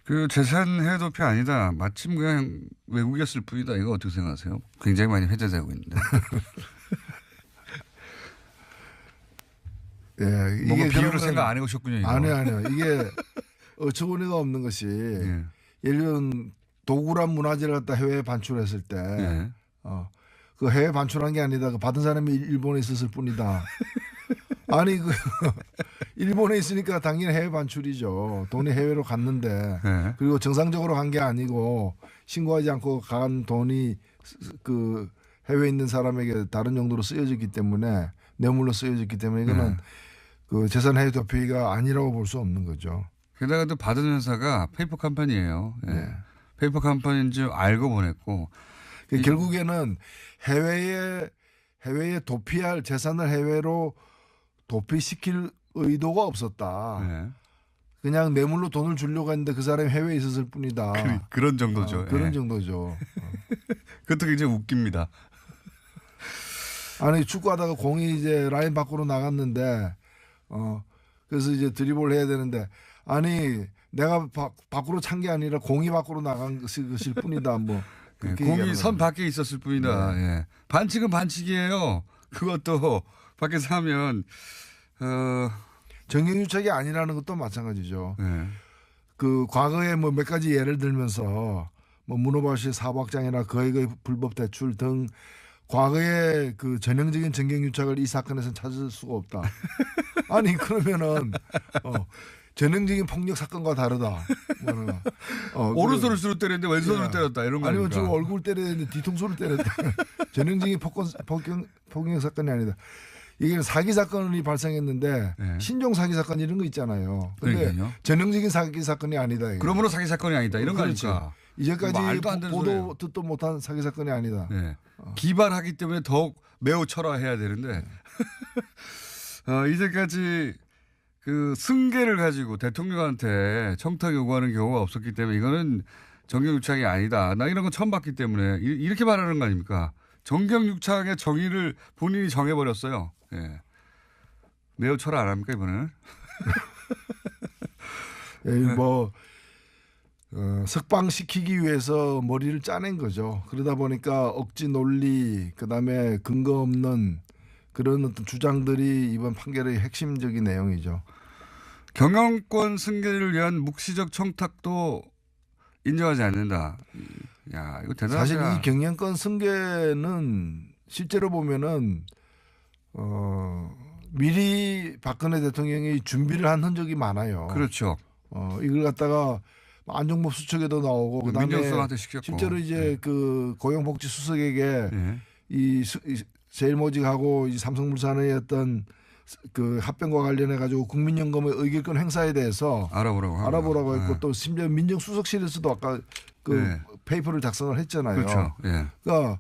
그 재산 해외 도피 아니다. 마침 그냥 외국이었을 뿐이다. 이거 어떻게 생각하세요? 굉장히 많이 회자되고 있는데. 예, 이게 뭔가 비유를 생각 안 해보셨군요. 이거. 아니요. 이게 어처구니가 없는 것이 예. 예를 들면 도구란 문화재를 갖다 해외에 반출했을 때 예. 그 해외 반출한 게 아니다. 그 받은 사람이 일본에 있었을 뿐이다. 아니 그 일본에 있으니까 당연히 해외 반출이죠. 돈이 해외로 갔는데 예. 그리고 정상적으로 간 게 아니고 신고하지 않고 간 돈이 그 해외에 있는 사람에게 다른 용도로 쓰여졌기 때문에 뇌물로 쓰여졌기 때문에 이거는 그 재산 해외 도피가 아니라고 볼 수 없는 거죠. 게다가 또 받은 회사가 페이퍼 컴퍼니예요. 예. 네. 페이퍼 컴퍼니인 줄 알고 보냈고. 결국에는 해외에 도피할 재산을 해외로 도피시킬 의도가 없었다. 예. 그냥 뇌물로 돈을 주려고 했는데 그 사람이 해외에 있었을 뿐이다. 그런 정도죠. 그런 예. 정도죠. 그것도 굉장히 웃깁니다. 아니 축구하다가 공이 이제 라인 밖으로 나갔는데 그래서 이제 드리블을 해야 되는데 아니 내가 밖으로 찬 게 아니라 공이 밖으로 나간 것일 뿐이다. 뭐 예. 공이 선 밖에 있었을 뿐이다. 네. 예. 반칙은 반칙이에요. 그것도 밖에서 하면 정경유착이 아니라는 것도 마찬가지죠. 예. 그 과거에 뭐 몇 가지 예를 들면서 뭐 문호발 씨 사법장이나 거액의 불법 대출 등 과거에 그 전형적인 정경유착을 이 사건에서는 찾을 수가 없다. 아니 그러면은 전형적인 폭력 사건과 다르다. 오른손을 수로 때렸는데 왼손으로 예. 때렸다 이런 거 아니면 아닙니까? 지금 얼굴 때렸는데 뒤통수를 때렸다. 전형적인 폭력 사건이 아니다. 이게 사기 사건이 발생했는데 네. 신종 사기 사건 이런 거 있잖아요. 근데 그러니까요. 전형적인 사기 사건이 아니다. 이게. 그러므로 사기 사건이 아니다 이런 거 그렇죠. 아닙니까? 이제까지 말도 안 되는 보도 소리예요. 듣도 못한 사기 사건이 아니다. 네. 기발하기 때문에 더욱 매우 철화해야 되는데 이제까지 그 승계를 가지고 대통령한테 청탁 요구하는 경우가 없었기 때문에 이거는 정경유착이 아니다. 나 이런 건 처음 봤기 때문에 이렇게 말하는 거 아닙니까? 정경유착의 정의를 본인이 정해버렸어요. 예. 매우 철화 안 합니까 이번에는? 뭐 석방시키기 위해서 머리를 짜낸 거죠. 그러다 보니까 억지 논리 그다음에 근거 없는 그런 어떤 주장들이 이번 판결의 핵심적인 내용이죠. 경영권 승계를 위한 묵시적 청탁도 인정하지 않는다. 야 이거 대단하다. 사실 이 경영권 승계는 실제로 보면은 미리 박근혜 대통령이 준비를 한 흔적이 많아요. 그렇죠. 이걸 갖다가 안종범 수석에도 나오고 그다음에 민정수석한테 시켰고. 실제로 이제 그 고용복지 수석에게 예. 이 제일모직하고 이 삼성물산의 어떤 그 합병과 관련해 가지고 국민연금의 의결권 행사에 대해서 알아보라고 했고 또 심지어 민정수석실에서도 아까 그 네. 페이퍼를 작성을 했잖아요. 그렇죠. 예. 그러니까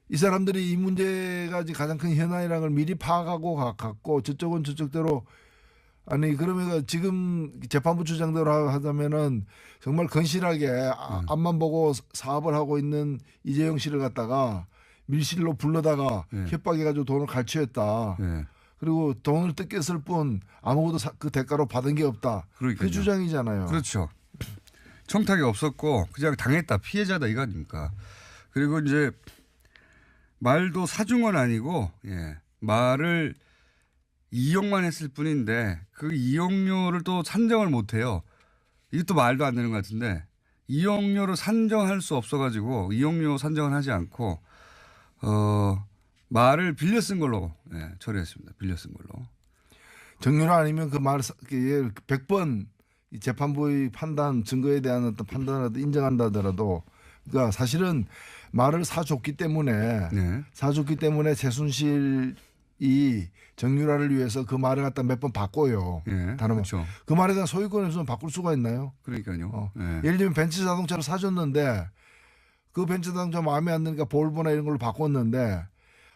이 사람들이 이 문제가 가장 큰 현안이라는 걸 미리 파악하고 갔고 저쪽은 저쪽대로 아니 그러면 지금 재판부 주장대로 하자면은 정말 건실하게 앞만 보고 사업을 하고 있는 이재용 씨를 갖다가 밀실로 불러다가 협박해가지고 돈을 갈취했다. 그리고 돈을 뜯겼을 뿐 아무것도 그 대가로 받은 게 없다. 그러니까요. 그 주장이잖아요. 그렇죠. 청탁이 없었고 그냥 당했다. 피해자다 이거 아닙니까? 그리고 이제 말도 사중은 아니고 말을 이용만 했을 뿐인데 그 이용료를 또 산정을 못해요. 이것도 말도 안 되는 것 같은데 이용료를 산정할 수 없어가지고 이용료 산정을 하지 않고 말을 빌려 쓴 걸로 처리했습니다. 빌려 쓴 걸로. 정유라 아니면 그 말을 100번 재판부의 판단 증거에 대한 어떤 판단을 인정한다 하더라도 그러니까 사실은 말을 사줬기 때문에 최순실이 이 정유라를 위해서 그 말을 갖다 몇 번 바꿔요. 예. 다른 그렇죠. 그 말에 대한 소유권을 좀 바꿀 수가 있나요? 그러니까요. 예. 예를 들면 벤츠 자동차를 사줬는데 그 벤츠 자동차 마음에 안 드니까 볼보나 이런 걸로 바꿨는데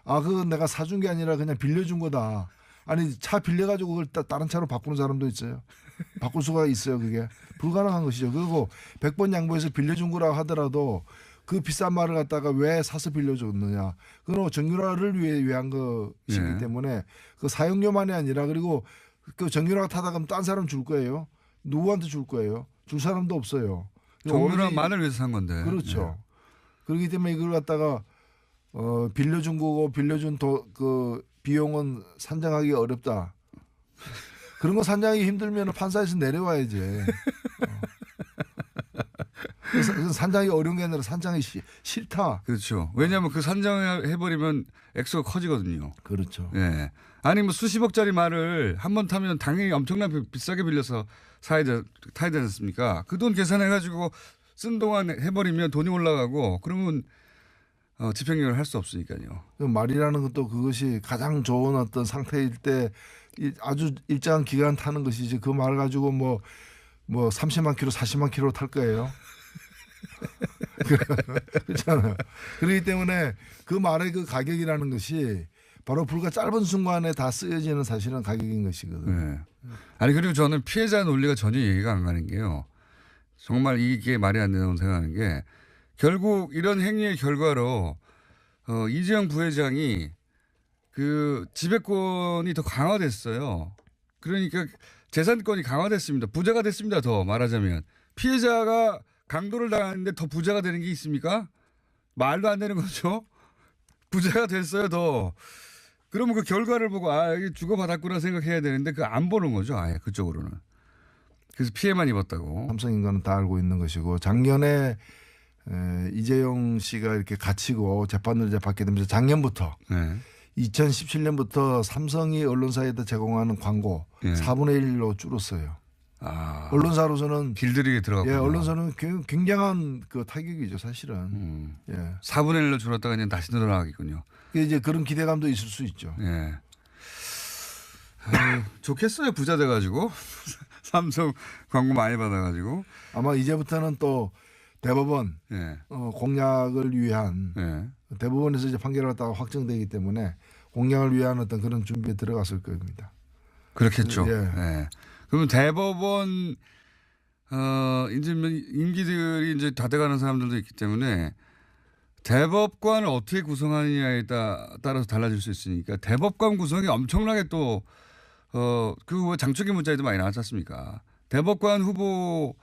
그건 내가 사준 게 아니라 그냥 빌려준 거다. 아니 차 빌려가지고 그걸 다른 차로 바꾸는 사람도 있어요. 바꿀 수가 있어요. 그게 불가능한 것이죠. 그리고 100번 양보해서 빌려준 거라고 하더라도 그 비싼 말을 갖다가 왜 사서 빌려줬느냐. 그건 정유라를 위한 것이기 예. 때문에 그 사용료만이 아니라 그리고 그 정유라가 타다 가면 딴 사람 줄 거예요. 누구한테 줄 거예요. 줄 사람도 없어요. 정유라만을 위해서 산 건데. 그렇죠. 그렇기 때문에 이걸 갖다가 빌려준 거고 빌려준 그 비용은 산정하기 어렵다. 그런 거 산정하기 힘들면 판사에서 내려와야지. 그래서 산정하기 어려운 게 아니라 산정하기 싫다. 그렇죠. 왜냐하면 그 산정해버리면 액수가 커지거든요. 그렇죠. 예. 아니 뭐 수십억짜리 말을 한 번 타면 당연히 엄청나게 비싸게 빌려서 타야 되지 않습니까? 그 돈 계산해가지고 쓴 동안 해버리면 돈이 올라가고 그러면 집행유예를 할 수 없으니까요. 그 말이라는 것도 그것이 가장 좋은 어떤 상태일 때 아주 일정한 기간 타는 것이지 그 말 가지고 뭐 30만 킬로 40만 킬로 탈 거예요. 그렇잖아요. 그렇기 때문에 그 말의 그 가격이라는 것이 바로 불과 짧은 순간에 다 쓰여지는 사실은 가격인 것이거든요. 네. 아니 그리고 저는 피해자 논리가 전혀 이해가 안 가는 게요. 정말 이게 말이 안 된다고 생각하는 게 결국 이런 행위의 결과로 이재용 부회장이 그 지배권이 더 강화됐어요. 그러니까 재산권이 강화됐습니다. 부자가 됐습니다. 더 말하자면 피해자가 강도를 당하는데 더 부자가 되는 게 있습니까? 말도 안 되는 거죠. 부자가 됐어요. 더. 그러면 그 결과를 보고 이게 주고받았구나 생각해야 되는데 그 안 보는 거죠. 아예 그쪽으로는. 그래서 피해만 입었다고. 삼성인간은 다 알고 있는 것이고 작년에 이재용 씨가 이렇게 갇히고 재판을 이제 받게 되면서 작년부터 네. 2017년부터 삼성이 언론사에다 제공하는 광고 네. 4분의 1로 줄었어요. 아, 언론사로서는 길들이게 들어갔고. 언론사는 굉장한 그 타격이죠, 사실은. 예. 4분의 1로 줄었다가 그냥 다시 늘어나겠군요. 이제 그런 기대감도 있을 수 있죠. 예. 좋겠어요. 부자 돼가지고. 삼성 광고 많이 받아가지고. 아마 이제부터는 또 대법원 예. 공약을 위한 예. 대법원에서 이제 판결을 갖다가 확정되기 때문에 공약을 위한 어떤 그런 준비에 들어갔을 겁니다. 그렇겠죠. 예. 예. 그러면 대법원 이제 임기들이 이제 다 돼가는 사람들도 있기 때문에 대법관을 어떻게 구성하느냐에 따라서 달라질 수 있으니까 대법관 구성이 엄청나게 또 그 장충기 문자에도 많이 나왔지 않습니까? 대법관 후보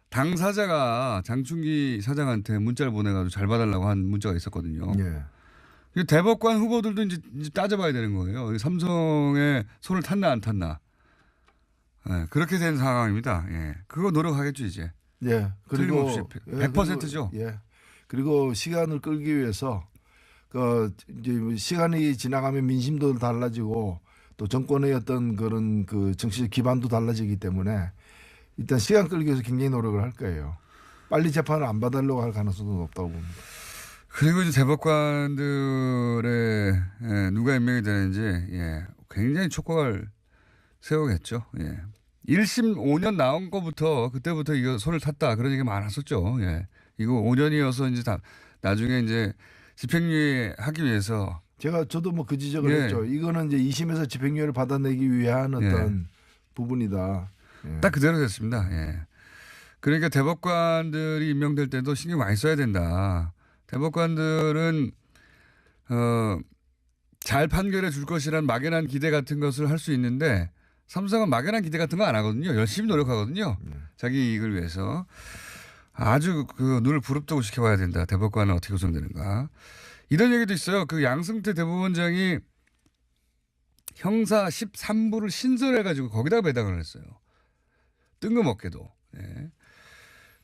당사자가 장충기 사장한테 문자를 보내가지고 잘 봐달라고 한 문자가 있었거든요. 예. 대법관 후보들도 이제 따져봐야 되는 거예요. 삼성에 손을 탔나 안 탔나. 예, 그렇게 된 상황입니다. 예. 그거 노력하겠죠 이제. 예. 그리고 틀림없이 100%죠. 예. 그리고 시간을 끌기 위해서 그 이제 시간이 지나가면 민심도 달라지고 또 정권의 어떤 그런 그 정치적 기반도 달라지기 때문에 일단 시간 끌기 위해서 굉장히 노력을 할 거예요. 빨리 재판을 안 받으려고 할 가능성도 높다고 봅니다. 그리고 이제 대법관들의 누가 임명이 되는지 굉장히 촉각을 세우겠죠. 1심 5년 나온 거부터 그때부터 이거 손을 탔다 그런 얘기가 많았었죠. 이거 5년이어서 이제 나중에 이제 집행유예 하기 위해서 저도 뭐 그 지적을 했죠. 이거는 이제 2심에서 집행유예를 받아내기 위한 어떤 부분이다. 딱 그대로 됐습니다. 그러니까 대법관들이 임명될 때도 신경 많이 써야 된다. 대법관들은 잘 판결해 줄 것이란 막연한 기대 같은 것을 할 수 있는데 삼성은 막연한 기대 같은 거 안 하거든요. 열심히 노력하거든요. 자기 이익을 위해서. 아주 그 눈을 부릅뜨고 시켜봐야 된다. 대법관은 어떻게 구성되는가. 이런 얘기도 있어요. 그 양승태 대법원장이 형사 13부를 신설해가지고 거기다가 배당을 했어요. 뜬금없게도.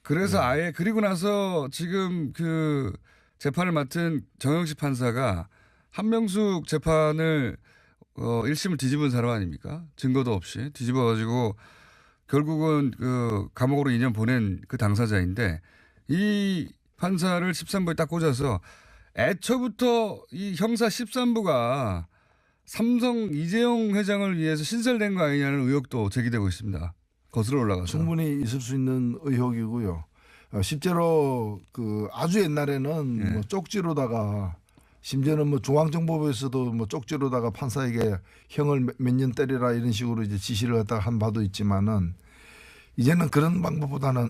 그래서 아예 그리고 나서 지금 그 재판을 맡은 정영식 판사가 한명숙 재판을 1심을 뒤집은 사람 아닙니까? 증거도 없이 뒤집어가지고 결국은 그 감옥으로 2년 보낸 그 당사자인데 이 판사를 13부에 딱 꽂아서 애초부터 이 형사 13부가 삼성 이재용 회장을 위해서 신설된 거 아니냐는 의혹도 제기되고 있습니다. 거슬러 올라가서. 충분히 있을 수 있는 의혹이고요. 실제로 그 아주 옛날에는 예. 뭐 쪽지로다가 심지어는 뭐 중앙정보부에서도 뭐 쪽지로다가 판사에게 형을 몇 년 때리라 이런 식으로 이제 지시를 갖다가 한 바도 있지만은 이제는 그런 방법보다는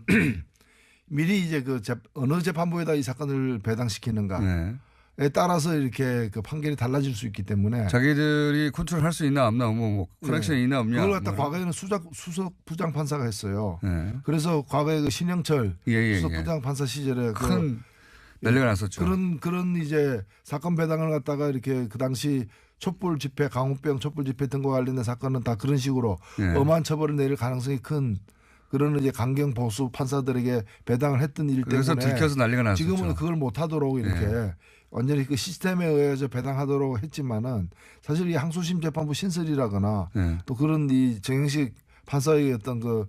미리 이제 그 어느 재판부에다 이 사건을 배당시키는가에 네. 따라서 이렇게 그 판결이 달라질 수 있기 때문에 자기들이 컨트롤할 수 있나 없나 뭐 커넥션이 있나 없냐. 그걸 갖다 뭐 과거에는 수석 부장 판사가 했어요. 네. 그래서 과거에 그 신영철 예. 수석 부장 판사 시절에 큰 난리가 났었죠. 그런 이제 사건 배당을 갖다가 이렇게 그 당시 촛불 집회 강우병 촛불 집회 등과 관련된 사건은 다 그런 식으로 예. 엄한 처벌을 내릴 가능성이 큰 그런 이제 강경 보수 판사들에게 배당을 했던 일 그래서 때문에 들켜서 난리가 났었죠. 지금은 그걸 못하도록 이렇게 완전히 그 시스템에 의해서 배당하도록 했지만은 사실 이 항소심 재판부 신설이라거나 예. 또 그런 이 정영식 판사의 어떤 그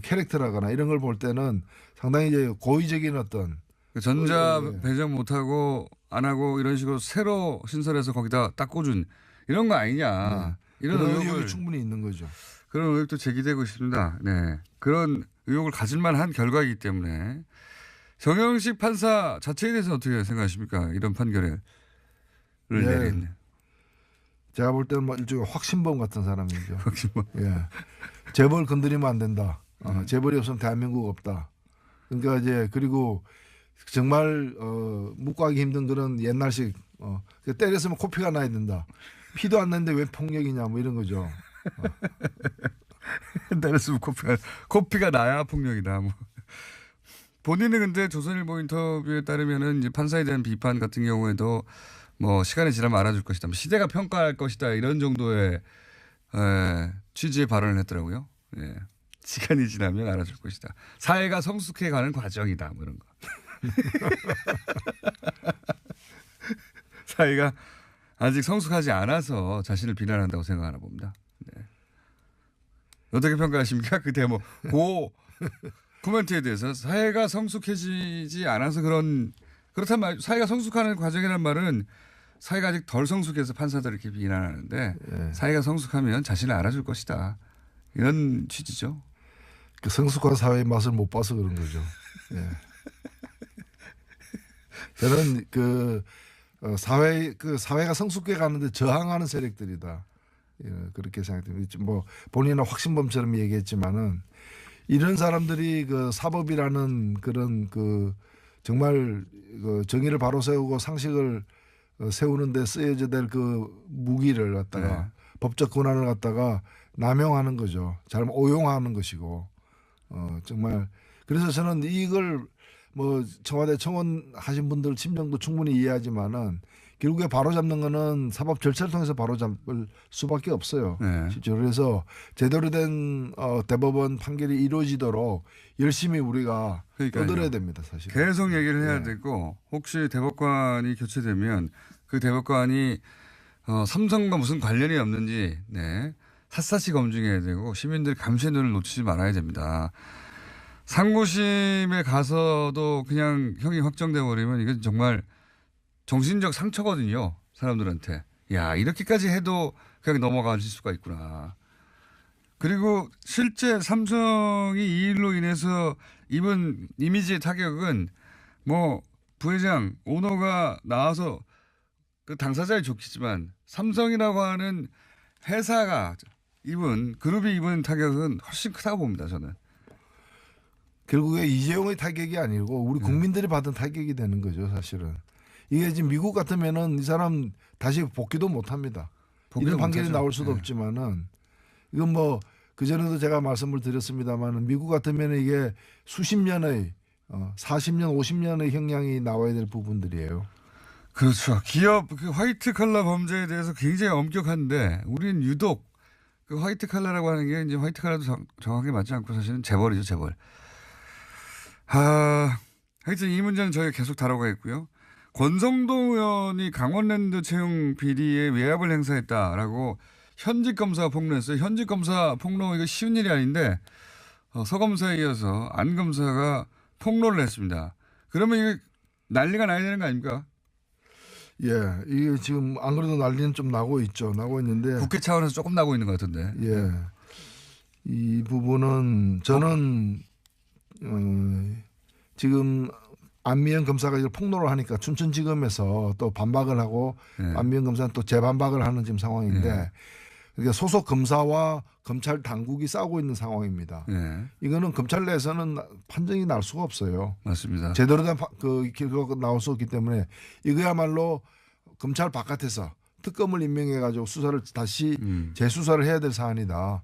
캐릭터라거나 이런 걸 볼 때는 상당히 이제 고의적인 어떤 전자 예. 배정 못하고 안 하고 이런 식으로 새로 신설해서 거기다 딱 꽂은 이런 거 아니냐. 이런 그런 의혹을 의혹이 충분히 있는 거죠. 그런 의혹도 제기되고 있습니다. 네. 그런 의혹을 가질 만한 결과이기 때문에 정영식 판사 자체에 대해서 어떻게 생각하십니까? 이런 판결을 내린. 제가 볼 때는 뭐 일종의 확신범 같은 사람이죠. 확신범. 예. 재벌 건드리면 안 된다. 재벌이 없으면 대한민국 없다. 그러니까 이제 그리고 정말 묵과하기 힘든 그런 옛날식 때렸으면 코피가 나야 된다. 피도 안 나는데 왜 폭력이냐 뭐 이런 거죠. 때렸으면 코피가 나야 폭력이다. 뭐. 본인은 근데 조선일보 인터뷰에 따르면은 이제 판사에 대한 비판 같은 경우에도 뭐 시간이 지나면 알아줄 것이다. 뭐 시대가 평가할 것이다. 이런 정도의 취지의 발언을 했더라고요. 예. 시간이 지나면 알아줄 것이다. 사회가 성숙해가는 과정이다. 뭐 이런 거. 사회가 아직 성숙하지 않아서 자신을 비난한다고 생각하나 봅니다. 네. 어떻게 평가하십니까? 그 대목. 코멘트에 대해서 사회가 성숙해지지 않아서 그렇단 말, 사회가 성숙하는 과정이란 말은 사회가 아직 덜 성숙해서 판사들을 이렇게 비난하는데 사회가 성숙하면 자신을 알아줄 것이다. 이런 취지죠. 그 성숙한 사회의 맛을 못 봐서 그런 거죠. 예. 저는 사회가 성숙해 가는데 저항하는 세력들이다. 예, 그렇게 생각됩니다. 뭐 본인은 확신범처럼 얘기했지만은 이런 사람들이 그 사법이라는 그런 그 정말 그 정의를 바로 세우고 상식을 세우는데 쓰여져야 될 그 무기를 갖다가 법적 권한을 갖다가 남용하는 거죠. 잘못 오용하는 것이고 정말 그래서 저는 이걸 뭐 청와대 청원 하신 분들 심정도 충분히 이해하지만은 결국에 바로잡는 거는 사법 절차를 통해서 바로잡을 수밖에 없어요. 실제로 그래서 제대로 된 대법원 판결이 이루어지도록 열심히 우리가 떠들어야 됩니다. 사실. 계속 얘기를 해야 되고 혹시 대법관이 교체되면 그 대법관이 삼성과 무슨 관련이 없는지 샅샅이 검증해야 되고 시민들 감시의 눈을 놓치지 말아야 됩니다. 상고심에 가서도 그냥 형이 확정돼 버리면 이건 정말 정신적 상처거든요. 사람들한테. 야, 이렇게까지 해도 그냥 넘어가실 수가 있구나. 그리고 실제 삼성이 이 일로 인해서 입은 이미지의 타격은 뭐 부회장, 오너가 나와서 그 당사자에 좋겠지만 삼성이라고 하는 회사가 그룹이 입은 타격은 훨씬 크다고 봅니다. 저는. 결국에 이재용의 타격이 아니고 우리 국민들이 받은 타격이 되는 거죠. 사실은. 이게 지금 미국 같으면은 이 사람 다시 복귀도 못 합니다. 이런 판결이 못하죠. 나올 수도 없지만은 이건 뭐 그전에도 제가 말씀을 드렸습니다만은 미국 같으면은 이게 수십 년의 40년, 50년의 형량이 나와야 될 부분들이에요. 그렇죠. 기업 그 화이트 칼라 범죄에 대해서 굉장히 엄격한데 우리는 유독 그 화이트 칼라라고 하는 게 이제 화이트 칼라도 정확하게 맞지 않고 사실은 재벌이죠, 재벌. 하여튼 이 문제는 저희가 계속 다뤄가겠고요. 권성동 의원이 강원랜드 채용 비리에 외압을 행사했다라고 현직 검사가 폭로했어요. 현직 검사 폭로 이거 쉬운 일이 아닌데 서 검사에 이어서 안 검사가 폭로를 했습니다. 그러면 이게 난리가 나야 되는 거 아닙니까? 예, 이게 지금 안 그래도 난리는 좀 나고 있죠. 나고 있는데 국회 차원에서 조금 나고 있는 것 같은데. 예, 이 부분은 저는 지금 안미연 검사가 이걸 폭로를 하니까 춘천지검에서 또 반박을 하고 네. 안미연 검사는 또 재반박을 하는 지금 상황인데 네. 그러니까 소속 검사와 검찰 당국이 싸우고 있는 상황입니다. 네. 이거는 검찰 내에서는 판정이 날 수가 없어요. 맞습니다. 제대로 된 그 결과가 나올 수 없기 때문에 이거야말로 검찰 바깥에서 특검을 임명해 가지고 수사를 다시 재수사를 해야 될 사안이다.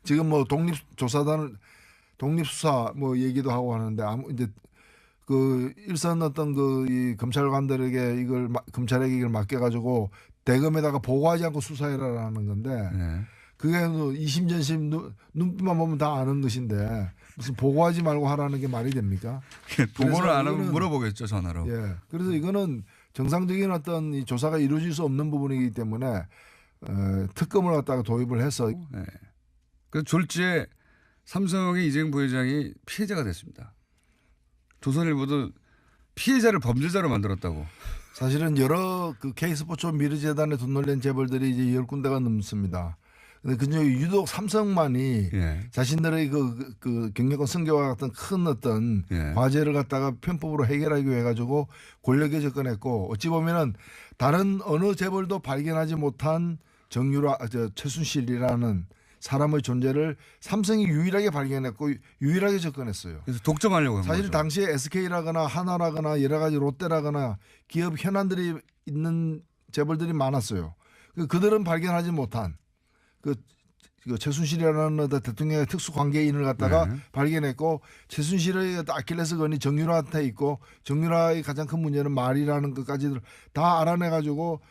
지금 뭐 독립조사단을 독립수사 뭐 얘기도 하고 하는데 이제 그 일선 어떤 그 이 검찰관들에게 이걸 검찰에게 이걸 맡겨가지고 대검에다가 보고하지 않고 수사해라라는 건데 네. 그게 이심전심 눈빛만 보면 다 아는 것인데 무슨 보고하지 말고 하라는 게 말이 됩니까? 보고를 안 하면 이거는 물어보겠죠 전화로. 예. 그래서 이거는 정상적인 어떤 이 조사가 이루어질 수 없는 부분이기 때문에 특검을 갖다가 도입을 해서 네. 그 졸지에 삼성의 이재용 부회장이 피해자가 됐습니다. 조선일보도 피해자를 범죄자로 만들었다고. 사실은 여러 그 K스포츠 미르재단에 돈 놀린 재벌들이 이제 10군데가 넘습니다. 근데 그중에 유독 삼성만이 예. 자신들의 그 경영권 승계와 같은 큰 어떤 예. 과제를 갖다가 편법으로 해결하기 위해 가지고 권력에 접근했고 어찌 보면은 다른 어느 재벌도 발견하지 못한 최순실이라는 사람의 존재를 삼성이 유일하게 발견했고 유일하게 접근했어요. 그래서 독점하려고 한 사실 거죠. 당시에 SK라거나 하나라거나 여러 가지 롯데라거나 기업 현안들이 있는 재벌들이 많았어요. 그들은 발견하지 못한 그 최순실이라는 대통령의 특수 관계인을 갖다가 네. 발견했고 최순실의 아킬레스건이 정유라한테 있고 정유라의 가장 큰 문제는 말이라는 것까지 다 알아내가지고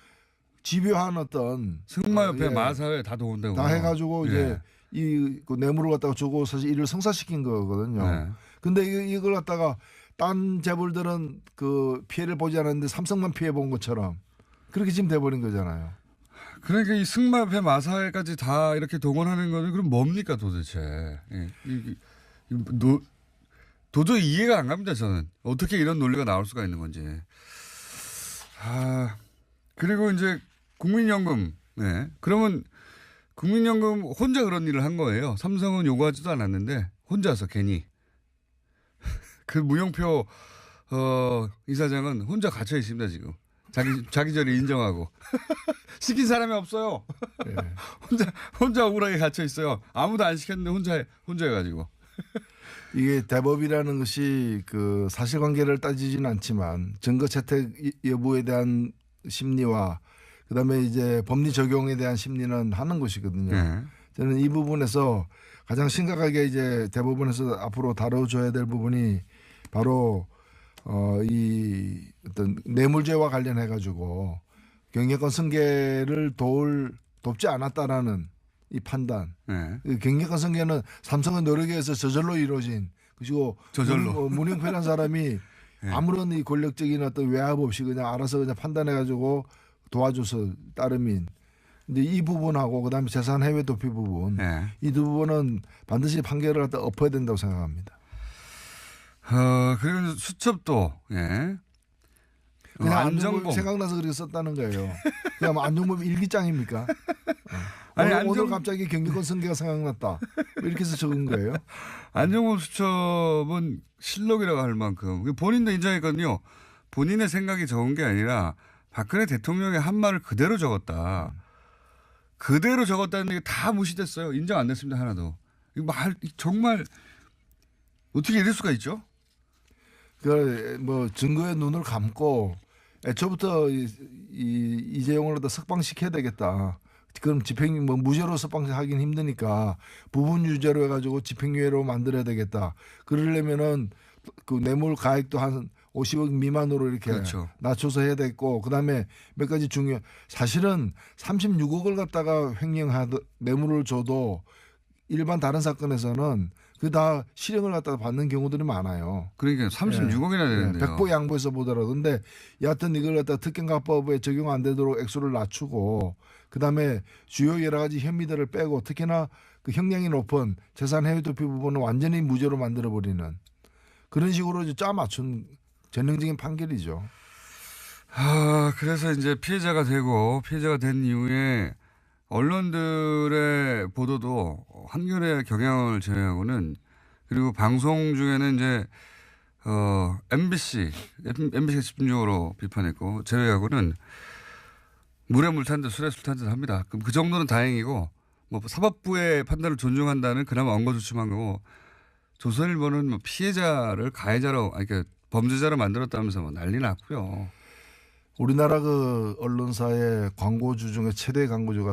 집요한 어떤 승마협회 예, 마사회 다 도운다고. 다 해가지고 예. 이제 그 뇌물을 갖다가 주고 사실 이를 성사시킨 거거든요. 네. 근데 이걸 갖다가 딴 재벌들은 그 피해를 보지 않았는데 삼성만 피해 본 것처럼 그렇게 지금 돼버린 거잖아요. 그러니까 이 승마협회 마사회까지 다 이렇게 동원하는 거는 그럼 뭡니까 도대체. 예. 도저히 이해가 안 갑니다 저는. 어떻게 이런 논리가 나올 수가 있는 건지. 그리고 이제 국민연금. 네. 그러면 국민연금 혼자 그런 일을 한 거예요. 삼성은 요구하지도 않았는데 혼자서 괜히. 그 무용표 이사장은 혼자 갇혀 있습니다 지금. 자기 저리 인정하고. 시킨 사람이 없어요. 예. 혼자 억울하게 갇혀 있어요. 아무도 안 시켰는데 혼자 해가지고. 이게 대법이라는 것이 그 사실관계를 따지지는 않지만 증거 채택 여부에 대한 심리와 그다음에 이제 법리 적용에 대한 심리는 하는 것이거든요. 네. 저는 이 부분에서 가장 심각하게 이제 대법원에서 앞으로 다뤄줘야 될 부분이 바로 이 어떤 뇌물죄와 관련해 가지고 경영권 승계를 돕지 않았다라는 이 판단. 네. 경영권 승계는 삼성의 노력에 의해서 저절로 이루어진 그리고 저절로. 문영표라는 사람이 네. 아무런 이 권력적인 어떤 외압 없이 그냥 알아서 그냥 판단해 가지고 도와줘서 따름인. 근데 이 부분하고 그다음에 재산 해외 도피 부분 네. 이 두 부분은 반드시 판결을 갖다 엎어야 된다고 생각합니다. 그리고 수첩도 예. 그냥 안종범 안정범 생각나서 그렇게 썼다는 거예요. 그냥 뭐 안종범 일기장입니까? 아니, 오늘 갑자기 경기권 승계가 생각났다. 이렇게 해서 적은 거예요. 안정범 수첩은 실록이라고 할 만큼 본인도 인정했거든요. 본인의 생각이 적은 게 아니라 박근혜 대통령의 한 말을 그대로 적었다. 그대로 적었다는 게 다 무시됐어요. 인정 안 됐습니다. 하나도. 이거 정말 어떻게 이럴 수가 있죠? 뭐 증거에 눈을 감고 애초부터 이재용을 더 석방시켜야 되겠다. 그럼 뭐 무죄로 석방하기는 힘드니까 부분 유죄로 해가지고 집행유예로 만들어야 되겠다. 그러려면은 그 뇌물 가액도 한 50억 미만으로 이렇게 그렇죠. 낮춰서 해야 되고 그다음에 몇 가지 사실은 36억을 갖다가 뇌물을 줘도 일반 다른 사건에서는 그 다 실형을 갖다가 받는 경우들이 많아요. 그러니까 36억이나 되는데요. 백보 양보해서 보더라도. 근데 여하튼 이걸 갖다 특경가법에 적용 안 되도록 액수를 낮추고 그다음에 주요 여러 가지 혐의들을 빼고 특히나 그 형량이 높은 재산 해외 도피 부분은 완전히 무죄로 만들어버리는 그런 식으로 짜 맞춘 전형적인 판결이죠. 그래서 이제 피해자가 된 이후에 언론들의 보도도 한겨레 경향을 제외하고는 그리고 방송 중에는 이제 MBC가 집중적으로 비판했고 제외하고는 물에 물 탄 듯 술에 술 탄 듯 합니다. 그럼 그 정도는 다행이고 뭐 사법부의 판단을 존중한다는 그나마 엉거주춤한 거고 조선일보는 뭐 피해자를 가해자로 아니 그러니까 범죄자로 만들었다면서 뭐 난리 났고요. 우리나라 그 언론사의 광고주 중에 최대 광고주가